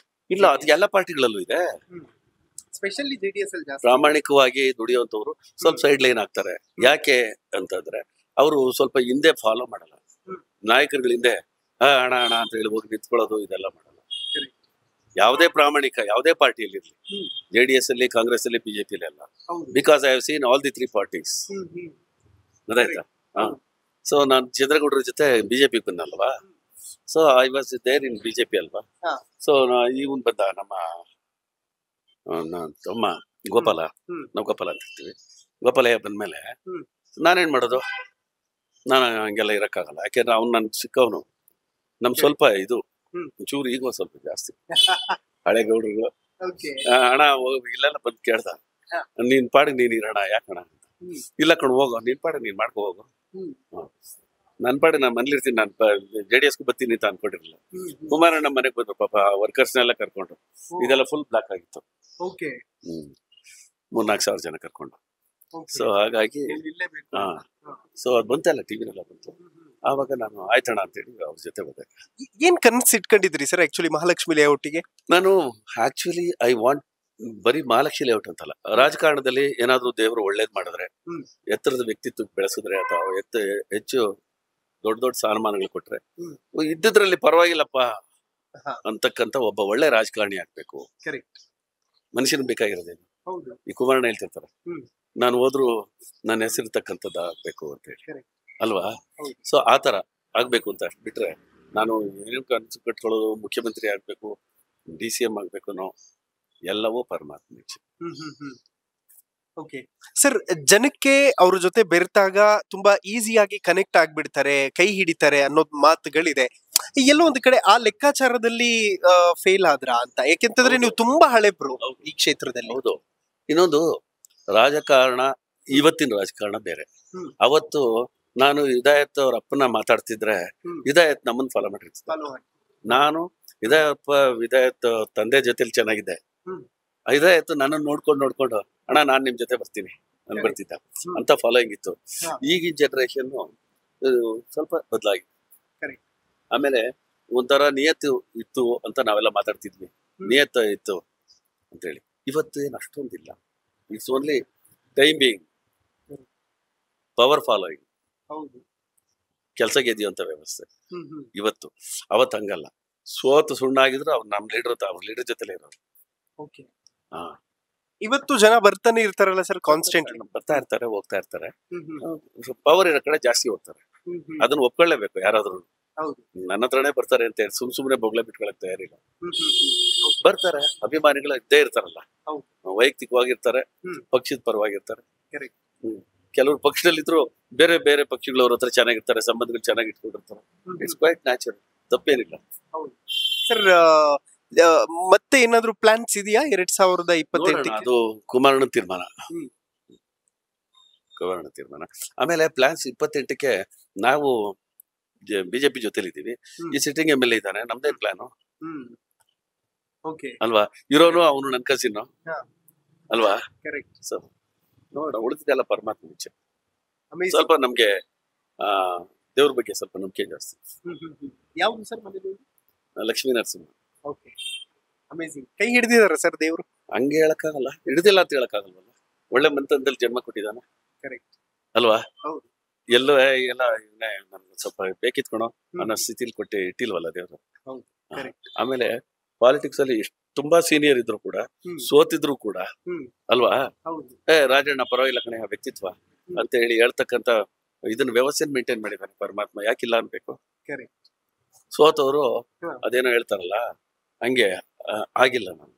ಇಲ್ಲ, ಅದು ಎಲ್ಲ ಪಾರ್ಟಿಗಳಲ್ಲೂ ಇದೆ. ಸ್ಪೆಷಲಿ JDS ಅಲ್ಲಿ ಪ್ರಾಮಾಣಿಕವಾಗಿ ದುಡಿಯುವಂತವ್ರು ಸ್ವಲ್ಪ ಸೈಡ್ ಲೈನ್ ಆಗ್ತಾರೆ. ಯಾಕೆ ಅಂತಂದ್ರೆ ಅವರು ಸ್ವಲ್ಪ ಹಿಂದೆ ಫಾಲೋ ಮಾಡಲ್ಲ. ನಾಯಕರುಗಳ ಹಿಂದೆ ಹಣ ಅಂತ ಹೇಳಿ ಹೋಗಿ ನಿಂತ್ಕೊಳ್ಳೋದು ಇದೆಲ್ಲ ಮಾಡಲ್ಲ. ಯಾವುದೇ ಪ್ರಾಮಾಣಿಕ ಯಾವುದೇ ಪಾರ್ಟಿಯಲ್ಲಿ ಇರ್ಲಿ, JDS ಅಲ್ಲಿ, ಕಾಂಗ್ರೆಸ್ ಅಲ್ಲಿ, BJP ಅಲ್ಲಿ ಅಲ್ಲ. Because I have seen all the 3 parties. ಗೊತ್ತಾಯ್ತಾ? ಸೊ ನಾನು ಚಂದ್ರಗೌಡರ ಜೊತೆ BJP ಬಂದಲ್ವಾ, so I was there in BJP ಅಲ್ವಾ. ಸೊ ಇವನ್ ಬಂದ ನಮ್ಮ ತಮ್ಮ ಗೋಪಾಲ, ನಾವು ಗೋಪಾಲ ಅಂತ ಇರ್ತೀವಿ. ಗೋಪಾಲಯ್ಯ ಬಂದ್ಮೇಲೆ ನಾನೇನ್ ಮಾಡೋದು, ನಾನು ಹಂಗೆಲ್ಲ ಇರಕ್ಕಾಗಲ್ಲ. ಯಾಕೆಂದ್ರೆ ಅವ್ನು ನನ್ ಸಿಕ್ಕವನು, ನಮ್ ಸ್ವಲ್ಪ ಇದು ಚೂರು ಈಗ ಸ್ವಲ್ಪ ಜಾಸ್ತಿ ಹಳೆ ಗೌಡ್ರು. ಹಣ ಇಲ್ಲೆಲ್ಲ ಬಂದು ಕೇಳ್ದ, ನೀನ್ ಪಾಡಿಗೆ ನೀನ್ ಇರೋಣ, ಯಾಕಣ ಅಂತ. ಇಲ್ಲ ಕಣ್ ಹೋಗೋ, ನಿನ್ ಪಾಡಿಗೆ ನೀನ್ ಮಾಡ್ಕೊ ಹೋಗು. ನನ್ ಪಾಡಿಗೆ ನಾನು ಮನೇಲಿರ್ತೀನಿ, ನಾನು JDSಗೂ ಬರ್ತೀನಿ ಅಂತ ಅನ್ಕೊಂಡಿರ್ಲಿಲ್ಲ. ಕುಮಾರಣ್ಣ ಮನೆಗೆ ಬಂದ್ರು ಪಾಪ, ವರ್ಕರ್ಸ್ನೆಲ್ಲ ಕರ್ಕೊಂಡು. ಇದೆಲ್ಲ ಫುಲ್ ಬ್ಲಾಕ್ ಆಗಿತ್ತು. 3-4 ಸಾವಿರ ಜನ ಕರ್ಕೊಂಡು. ಸೊ ಹಾಗಾಗಿ ಸೊ ಅದು ಬಂತಲ್ಲ, ಟಿವಿನೆಲ್ಲ ಬಂತು. ಆವಾಗ ನಾನು ಆಯ್ತಣ್ಣ ಅಂತೇಳಿ ಅವ್ರ ಜೊತೆ ಹೋದೆ. ಏನ್ ಕನಸು ಇಟ್ಕೊಂಡಿದ್ರಿ ಸರ್ ಆಕ್ಚುಲಿ ಮಹಾಲಕ್ಷ್ಮಿ ಲೇಔಟಿಗೆ? ನಾನು ಆಕ್ಚುಲಿ ಐ ವಾಂಟ್ ಬರೀ ಮಹಾಲಕ್ಷ್ಮಿ ಲೇಔಟ್ ಅಂತಲ್ಲ, ರಾಜಕಾರಣದಲ್ಲಿ ಏನಾದ್ರು ದೇವರು ಒಳ್ಳೇದ್ ಮಾಡಿದ್ರೆ, ಎತ್ತರದ ವ್ಯಕ್ತಿತ್ವ ಬೆಳೆಸಿದ್ರೆ, ಅಥವಾ ಹೆಚ್ಚು ದೊಡ್ಡ ಸ್ಥಾನಮಾನಗಳು ಕೊಟ್ರೆ, ಇದ್ದಿದ್ರಲ್ಲಿ ಪರವಾಗಿಲ್ಲಪ್ಪ ಅಂತಕ್ಕಂತ ಒಬ್ಬ ಒಳ್ಳೆ ರಾಜಕಾರಣಿ ಆಗ್ಬೇಕು. ಮನುಷ್ಯನ್ ಬೇಕಾಗಿರೋದೇನು, ಈ ಕುಮಾರಣ್ಣ ಹೇಳ್ತಿರ್ತಾರೆ, ನಾನು ಹೋದ್ರು ನನ್ನ ಹೆಸರಿರ್ತಕ್ಕಂಥದ್ದು ಆಗ್ಬೇಕು ಅಂತ ಹೇಳಿ ಅಲ್ವಾ. ಸೊ ಆತರ ಆಗ್ಬೇಕು ಅಂತ ಬಿಟ್ರೆ, ನಾನು ಏನೇನು ಕನಸು ಕಟ್ಕೊಳ್ಳೋದು, ಮುಖ್ಯಮಂತ್ರಿ ಆಗ್ಬೇಕು, DCM ಆಗ್ಬೇಕು, ಎಲ್ಲವೂ ಪರಮಾತ್ಮ. ಸರ್, ಜನಕ್ಕೆ ಅವ್ರ ಜೊತೆ ಬೆರೆತಾಗ ತುಂಬಾ ಈಸಿಯಾಗಿ ಕನೆಕ್ಟ್ ಆಗ್ಬಿಡ್ತಾರೆ, ಕೈ ಹಿಡಿತಾರೆ ಅನ್ನೋದ್ ಮಾತುಗಳಿದೆ. ಎಲ್ಲೋ ಒಂದು ಕಡೆ ಆ ಲೆಕ್ಕಾಚಾರದಲ್ಲಿ ಫೇಲ್ ಆದ್ರ ಅಂತ? ಯಾಕೆಂತಂದ್ರೆ ನೀವು ತುಂಬಾ ಹಳೆಬ್ರು ಈ ಕ್ಷೇತ್ರದಲ್ಲಿ. ಹೌದು. ಇನ್ನೊಂದು, ರಾಜಕಾರಣ ಇವತ್ತಿನ ರಾಜಕಾರಣ ಬೇರೆ. ಅವತ್ತು ನಾನು ವಿಧಾಯತ್ ಅವ್ರ ಅಪ್ಪನ ಮಾತಾಡ್ತಿದ್ರೆ ವಿಧಾಯತ್ ನಮ್ಮನ್ನ ಫಾಲೋ ಮಾಡಿರ್ತಿದ್ದೆ. ನಾನು ವಿಧಾಯತ್ ತಂದೆ ಜೊತೆಲಿ ಚೆನ್ನಾಗಿದ್ದೆ. ವಿಧಾಯತ್ ನನ್ನನ್ನು ನೋಡ್ಕೊಂಡು ಅಣ್ಣ ನಾನ್ ನಿಮ್ ಜೊತೆ ಬರ್ತೀನಿ ನಾನು ಬರ್ತಿದ್ದ ಅಂತ ಫಾಲೋಯಿಂಗ್ ಇತ್ತು. ಈಗಿನ ಜನರೇಷನ್ ಸ್ವಲ್ಪ ಬದಲಾಗಿದೆ. ಆಮೇಲೆ ಒಂಥರ ನಿಯತ್ತು ಇತ್ತು ಅಂತ ನಾವೆಲ್ಲ ಮಾತಾಡ್ತಿದ್ವಿ, ನಿಯತ್ತು ಇತ್ತು ಅಂತೇಳಿ. ಇವತ್ತು ಏನು ಅಷ್ಟೊಂದಿಲ್ಲ. It's only time being, power following, ಕೆಲಸ ಗೆದ್ದಿಯುವಂತ ವ್ಯವಸ್ಥೆ ಇವತ್ತು. ಅವತ್ತು ಹಂಗಲ್ಲ. ಸೋತು ಸುಣ್ಣಾಗಿದ್ರು ಅವ್ರು ನಮ್ಮ ಅವ್ರ ಲೀಡರ್ ಜೊತೆಲೇ ಇರೋರು. ಇವತ್ತು ಜನ ಬರ್ತಾನೆ ಇರ್ತಾರಲ್ಲ ಸರ್, ಕಾನ್ಸ್ಟೆಂಟ್ ಬರ್ತಾ ಇರ್ತಾರೆ, ಹೋಗ್ತಾ ಇರ್ತಾರೆ. ಪವರ್ ಇರೋ ಕಡೆ ಜಾಸ್ತಿ ಹೋಗ್ತಾರೆ, ಅದನ್ನ ಒಪ್ಕೊಳ್ಳೇಬೇಕು ಯಾರಾದ್ರೂ. ನನ್ನ ಹತ್ರನೇ ಬರ್ತಾರೆ ಅಂತ ಹೇಳಿ ಸುಮ್ನೆ ಬೊಗ್ಳೆ ಬಿಟ್ಕೊಳಕ್ ತಯಾರಿಲ್ಲ. ಬರ್ತಾರೆ, ಅಭಿಮಾನಿಗಳು ಇದ್ದೇ ಇರ್ತಾರಲ್ಲ, ವೈಯಕ್ತಿಕವಾಗಿರ್ತಾರೆ, ಪಕ್ಷದ ಪರವಾಗಿರ್ತಾರೆ. ಕೆಲವರು ಪಕ್ಷದಲ್ಲಿದ್ರು ಬೇರೆ ಬೇರೆ ಪಕ್ಷಗಳವ್ರ ಹತ್ರ ಚೆನ್ನಾಗಿರ್ತಾರೆ, ಸಂಬಂಧಗಳು ಚೆನ್ನಾಗಿ ಇಟ್ಕೊಂಡಿರ್ತಾರೆ. ಇಟ್ಸ್ ಕ್ವೈಟ್ ನ್ಯಾಚುರಲ್, ತಪ್ಪೇನಿಲ್ಲ. ಸರ್, ಮತ್ತೆ ಏನಾದ್ರು ಪ್ಲಾನ್ಸ್ ಇದೆಯಾ 2028? ಅದು ಕುಮಾರಣ್ಣ ತೀರ್ಮಾನ. ಆಮೇಲೆ ಪ್ಲಾನ್ಸ್ 28ಕ್ಕೆ ನಾವು ಬಿಜೆಪಿ ಜೊತೆಲಿದ್ದೀವಿ. ಈ ಸಿಟ್ಟಿಂಗ್ MLA ಇದ್ದಾನೆ, ನಮ್ದೇ ಪ್ಲಾನು ಅಲ್ವಾ. ಇರೋನು ಅವನು ನನ್ ಕಸಿನ್ನು ಅಲ್ವಾ. ಸೊ ನೋಡ, ಉಳಿದಿದ್ದೆಲ್ಲ ಪರಮಾತ್ಮ ಇಚ್ಛೆ. Amazing. ಸ್ವಲ್ಪ ನಮ್ಗೆ ದೇವ್ರ ಬಗ್ಗೆ ಸ್ವಲ್ಪ ನಂಬಿಕೆ ಜಾಸ್ತಿ. ಯಾವ್ದು ಸರ್ ಮನೇಲಿ? ಲಕ್ಷ್ಮೀ ನರಸಿಂಹ. Okay, amazing. ಕೈ ಹಿಡಿದಿದಾರ ಸರ್ ದೇವ್ರು? ಹಂಗೆ ಹೇಳಕ್ಕಾಗಲ್ಲ, ಹಿಡಿದಿಲ್ಲ ಅಂತ ಹೇಳಕ್ಕಾಗಲ್ವಲ್ಲ. ಒಳ್ಳೆ ಮಂತನದಲ್ಲಿ ಜನ್ಮ ಕೊಟ್ಟಿದ್ದಾನೆ. ಕರೆಕ್ಟ್ ಅಲ್ವಾ? ಹೌದು. ಎಲ್ಲೋ ಎಲ್ಲ ನನ್ಗೆ ಸ್ವಲ್ಪ ಬೇಕಿತ್ಕೊಣೋ ಅನ್ನೋ ಸ್ಥಿತಿಲಿ ಕೊಟ್ಟು ಇಟ್ಟಿಲ್ವಲ್ಲ ದೇವ್ರು. ಹೌದು, ಕರೆಕ್ಟ್. ಆಮೇಲೆ ಪಾಲಿಟಿಕ್ಸ್ ಅಲ್ಲಿ ತುಂಬಾ ಸೀನಿಯರ್ ಇದ್ರು ಕೂಡ, ಸೋತಿದ್ರು ಕೂಡ, ಅಲ್ವಾ? ಹೌದು. ರಾಜಣ್ಣ ಪರವಾಗಿಲ್ಲ ಕಣೆ ಆ ವ್ಯಕ್ತಿತ್ವ ಅಂತ ಹೇಳಿ ಹೇಳ್ತಕ್ಕಂತ ಇದನ್ನ ವ್ಯವಸ್ಥೆ ಮೇಂಟೈನ್ ಮಾಡಿದ್ದಾನೆ ಪರಮಾತ್ಮ. ಯಾಕಿಲ್ಲ ಅನ್ಬೇಕು? ಕರೆಕ್ಟ್. ಸೋತವರು ಅದೇನೋ ಹೇಳ್ತಾರಲ್ಲ, ಹಂಗೆ ಆಗಿಲ್ಲ. ನಾನು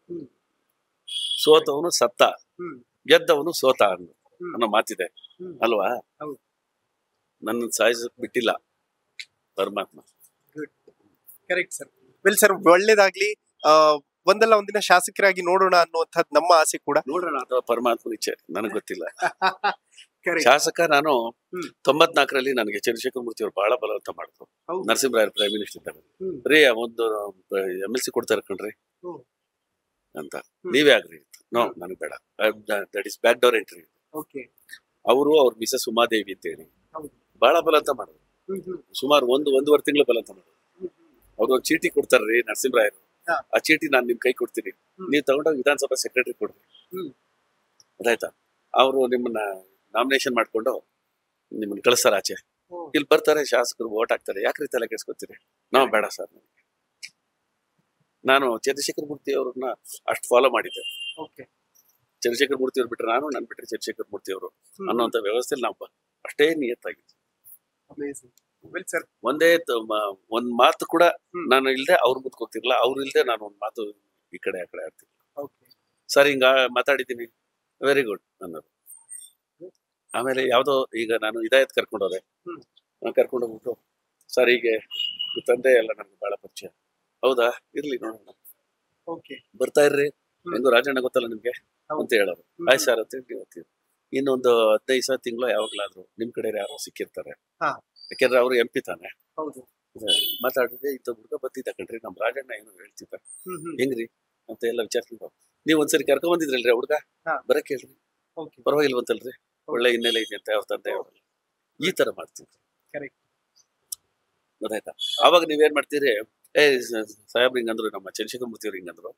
ಸೋತವನು ಸತ್ತ, ಗೆದ್ದವನು ಸೋತ ಅನ್ನೋ ಮಾತಿದೆ ಅಲ್ವಾ? ನನ್ನ ಸಾಯಿಸಕ್ ಬಿಟ್ಟಿಲ್ಲ ಪರಮಾತ್ಮ. Correct sir. ವೆಲ್ ಸರ್, ಒಳ್ಳೇದಾಗ್ಲಿ. ಒಂದಲ್ಲ ಒಂದಿನ ಶಾಸಕರಾಗಿ ನೋಡೋಣ ಅನ್ನುವಂಥದ್ದು ನಮ್ಮ ಆಸೆ ಕೂಡ. ನೋಡೋಣ, ಅಥವಾ ಪರಮಾತ್ಮನ ಇಚ್ಛೆ, ನನಗೆ ಗೊತ್ತಿಲ್ಲ. ಶಾಸಕ ನಾನು 94ರಲ್ಲಿ ನನಗೆ ಚಂದ್ರಶೇಖರ್ ಮೂರ್ತಿ ಅವರು ಬಹಳ ಬಲವಂತ ಮಾಡಿದ್ರು. ನರಸಿಂಹರಾಯರ್ ಪ್ರೈಮ್ ಮಿನಿಸ್ಟರ್ ಇದ್ದಾಗ, ರೀ ಒಂದು MLC ಕೊಡ್ತಾರೆ ಕಣ್ರಿ ಅಂತ, ನೀವೇ ಆಗ್ರಿ. ನೋ, ನನಗೆ ಬೇಡ, that is back door entry. ಅವರು ಅವ್ರ ಮಿಸಸ್ ಉಮಾದೇವಿ ಅಂತ ಹೇಳಿ ಬಹಳ ಬಲವಂತ ಮಾಡಿದ್ರು. ಸುಮಾರು ಒಂದೂವರೆ ತಿಂಗಳು ಬಲವಂತ ಮಾಡಿದ್ರು. ಅವ್ರು ಒಂದು ಚೀಟಿ ಕೊಡ್ತಾರ್ರಿ ನರಸಿಂಹರಾಯರು, ಆ ಚೀಟಿ ನಾನು ನಿಮ್ ಕೈ ಕೊಡ್ತೀನಿ, ನೀವು ತಗೊಂಡೋಗಿ ವಿಧಾನಸಭಾ ಸೆಕ್ರೆಟರಿ ಕೊಡ್ರಿ, ಅದಾಯ್ತಾ? ಅವರು ನಿಮ್ಮನ್ನ ನಾಮಿನೇಷನ್ ಮಾಡ್ಕೊಂಡು ನಿಮ್ಮನ್ನ ಕಳಿಸ್ತಾರ ಆಚೆ. ಇಲ್ಲಿ ಬರ್ತಾರೆ ಶಾಸಕರು, ವೋಟ್ ಹಾಕ್ತಾರೆ. ಯಾಕ್ರಿ ತಲೆ ಕೆಡ್ಸ್ಕೊತೀರಿ? ನಾವು ಬೇಡ ಸರ್. ನಾನು ಚಂದ್ರಶೇಖರ್ ಮೂರ್ತಿ ಅವ್ರನ್ನ ಅಷ್ಟು ಫಾಲೋ ಮಾಡಿದ್ದೆ. ಚಂದ್ರಶೇಖರ್ ಮೂರ್ತಿ ಅವ್ರು ಬಿಟ್ರೆ ನಾನು, ನಾನು ಬಿಟ್ರೆ ಚಂದ್ರಶೇಖರ್ ಮೂರ್ತಿ ಅವರು ಅನ್ನೋಂಥ ವ್ಯವಸ್ಥೆಯಲ್ಲಿ ನಾವು ಅಷ್ಟೇ ನಿಯತ್ತಾಗಿದ್ವಿ. ಒಂದೇ ಒಂದ್ ಮಾತು ಕೂಡ ನಾನು ಇಲ್ದೆ ಅವ್ರ ಮುಂದಕ್ಕೆ ಹೋಗ್ತಿರ್ಲಿಲ್ಲ, ಅವ್ರು ಇಲ್ದೆ ನಾನು ಒಂದ್ ಮಾತು ಈ ಕಡೆ ಆ ಕಡೆ ಆಡ್ತಿರ್ಲಿಲ್ಲ. ಸರ್ ಹಿಂಗ ಮಾತಾಡಿದ್ದೀನಿ, ವೆರಿ ಗುಡ್ ಅನ್ನೋದು. ಆಮೇಲೆ ಯಾವ್ದೋ ಈಗ ನಾನು ಇದಾಯತ್ ಕರ್ಕೊಂಡೋದೆ, ಕರ್ಕೊಂಡು ಹೋಗ್ಬಿಟ್ಟು, ಸರ್ ಹೀಗೆ ತಂದೆ ಎಲ್ಲ ನನಗೆ ಬಹಳ ಪರಿಚಯ. ಹೌದಾ, ಇರ್ಲಿ ನೋಡೋಣ, ಬರ್ತಾ ಇರ್ರಿ, ಹೆಂಗೋ ರಾಜಣ್ಣ ಗೊತ್ತಲ್ಲ ನಿಮ್ಗೆ ಅಂತ ಹೇಳೋರು. ಆಯ್ತು ಸರ್ ಅಂತ ಹೇಳಿ ಇನ್ನೊಂದು 15 ತಿಂಗಳು ಯಾವಾಗ್ಲಾದ್ರು ನಿಮ್ ಕಡೆ ಯಾರೋ ಸಿಕ್ಕಿರ್ತಾರೆ, ಯಾಕೆಂದ್ರೆ ಅವ್ರು MP ತಾನೆ. ಮಾತಾಡಿದ್ರೆ ಇಂಥ ಹುಡುಗ ಬತ್ತಿದ್ದ ಕಣ್ರಿ, ನಮ್ ರಾಜಣ್ಣ ಏನೋ ಹೇಳ್ತಿದ್ದ, ಹೆಂಗ್ರಿ ಅಂತ ಎಲ್ಲ ವಿಚಾರಿಸ್ಕೊಂಡು, ನೀವ್ ಒಂದ್ಸರಿ ಕರ್ಕೊಂಡ್ ಬಂದಿದ್ರಲ್ರಿ ಹುಡುಗ, ಬರಕ್ ಹೇಳ್ರಿ, ಪರವಾಗಿಲ್ವಂತಲ್ರಿ, ಒಳ್ಳೆ ಹಿನ್ನೆಲೆ ಇದೆ ಅಂತ ಅವ್ರ ತಂದೆ ಅವರೆಲ್ಲ ಈ ತರ ಮಾಡ್ತಿದ್ರು. ಗೊತ್ತಾಯ್ತಾ? ಅವಾಗ ನೀವೇನ್ ಮಾಡ್ತೀರಿ, ಸಾಹೇಬ್ರು ಹಿಂಗಂದ್ರು, ನಮ್ಮ ಚಂದ್ರಶೇಖರ್ ಮೂರ್ತಿ ಅವ್ರು ಹಿಂಗಂದ್ರು,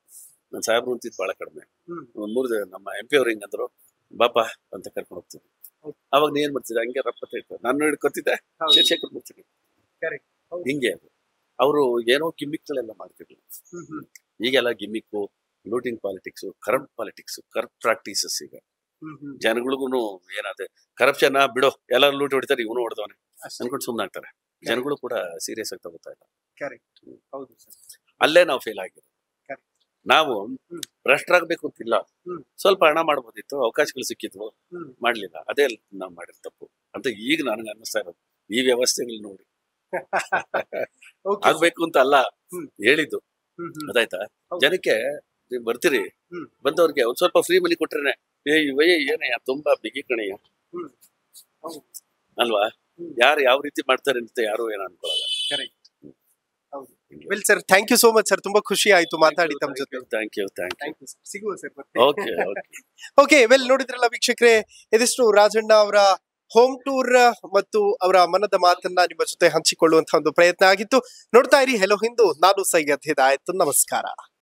ನನ್ ಸಾಹೇಬ್ರು ಅಂತಿದ್ ಬಹಳ ಕಡಿಮೆ, ಒಂದ್ 3 ನಮ್ಮ MP ಅವ್ರು ಹಿಂಗಂದ್ರು, ಬಾಪ ಅಂತ ಕರ್ಕೊಂಡು ಹೋಗ್ತೀವಿ. ಅವಾಗ ನೀ ಏನ್ ಮಾಡ್ತಿದ್ದೆ, ಹಂಗೆ ರಪ್ಪತ್ತ ಇತ್ತು, ನಾನು ಹಿಡ್ಕೊತಿದ್ದೆ ಚಂದ್ರಶೇಖರ್ ಮೂರ್ತಿ. ಹಿಂಗೆ ಅವರು ಏನೋ ಗಿಮ್ಮಿಕ್ಗಳೆಲ್ಲ ಮಾಡ್ತಿರ್ಲಿಲ್ಲ. ಈಗೆಲ್ಲ gimmick, looting politics, corrupt politics, corrupt practices. ಈಗ ಜನಗಳಿಗೂ ಏನಾದ್ರೆ ಕರಪ್ಷನ್ ಬಿಡೋ, ಎಲ್ಲರೂ ಲೂಟಿ ಹೊಡಿತಾರೆ, ಇವನು ಹೊಡೆದವನೆ ಅನ್ಕೊಂಡು ಸುಮ್ಮನೆ ಆಗ್ತಾರೆ. ಜನಗಳು ಕೂಡ ಸೀರಿಯಸ್ ಆಗಿ ತಗೋತಾ ಇಲ್ಲ. ಅಲ್ಲೇ ನಾವು ಫೇಲ್ ಆಗಿರೋದು. ನಾವು ಭ್ರಷ್ಟರಾಗ್ಬೇಕು ಅಂತಿಲ್ಲ, ಸ್ವಲ್ಪ ಹಣ ಮಾಡ್ಬೋದಿತ್ತು, ಅವಕಾಶಗಳು ಸಿಕ್ಕಿದ್ವು, ಮಾಡ್ಲಿಲ್ಲ, ಅದೇ ನಾವು ಮಾಡಿದ ತಪ್ಪು ಅಂತ ಈಗ ನನಗೆ ಅನ್ನಿಸ್ತಾ ಇರೋದು. ಈ ವ್ಯವಸ್ಥೆಗಳು ನೋಡಿ ಆಗ್ಬೇಕು ಅಂತ ಅಲ್ಲ ಹೇಳಿದ್ದು, ಅದಾಯ್ತಾ? ಜನಕ್ಕೆ ನೀವು ಬರ್ತೀರಿ, ಬಂದವ್ರಿಗೆ ಒಂದ್ ಸ್ವಲ್ಪ ಫ್ರೀ ಮನಿ ಕೊಟ್ರೇನೆ, ಏನಯ್ಯ ತುಂಬಾ ಬಿಗಿ ಕಣಯ್ಯ ಅಲ್ವಾ? ಯಾರು ಯಾವ ರೀತಿ ಮಾಡ್ತಾರೆ ಅಂತ ಯಾರು ಏನೋ ಅನ್ಕೊಳ್ಳಲ್ಲ. Well sir, thank you so much sir, ತುಂಬಾ ಖುಷಿ ಆಯ್ತು ಮಾತಾಡಿ ತಮ್ಮ ಜೊತೆ. Thank you. ಸಿಗುವ ಸರ್. ಓಕೆ, ವೆಲ್ ನೋಡಿದ್ರಲ್ಲ ವೀಕ್ಷಕರೇ, ಇದಿಷ್ಟು ರಾಜಣ್ಣ ಅವರ ಹೋಮ್ ಟೂರ್ ಮತ್ತು ಅವರ ಮನದ ಮಾತನ್ನ ನಿಮ್ಮ ಜೊತೆ ಹಂಚಿಕೊಳ್ಳುವಂತಹ ಒಂದು ಪ್ರಯತ್ನ ಆಗಿತ್ತು. ನೋಡ್ತಾ ಇರಿ ಹೆಲೋ ಹಿಂದೂ. ನಾನು ಸೈಯದ್ ಹಿದಾಯತ್. ನಮಸ್ಕಾರ.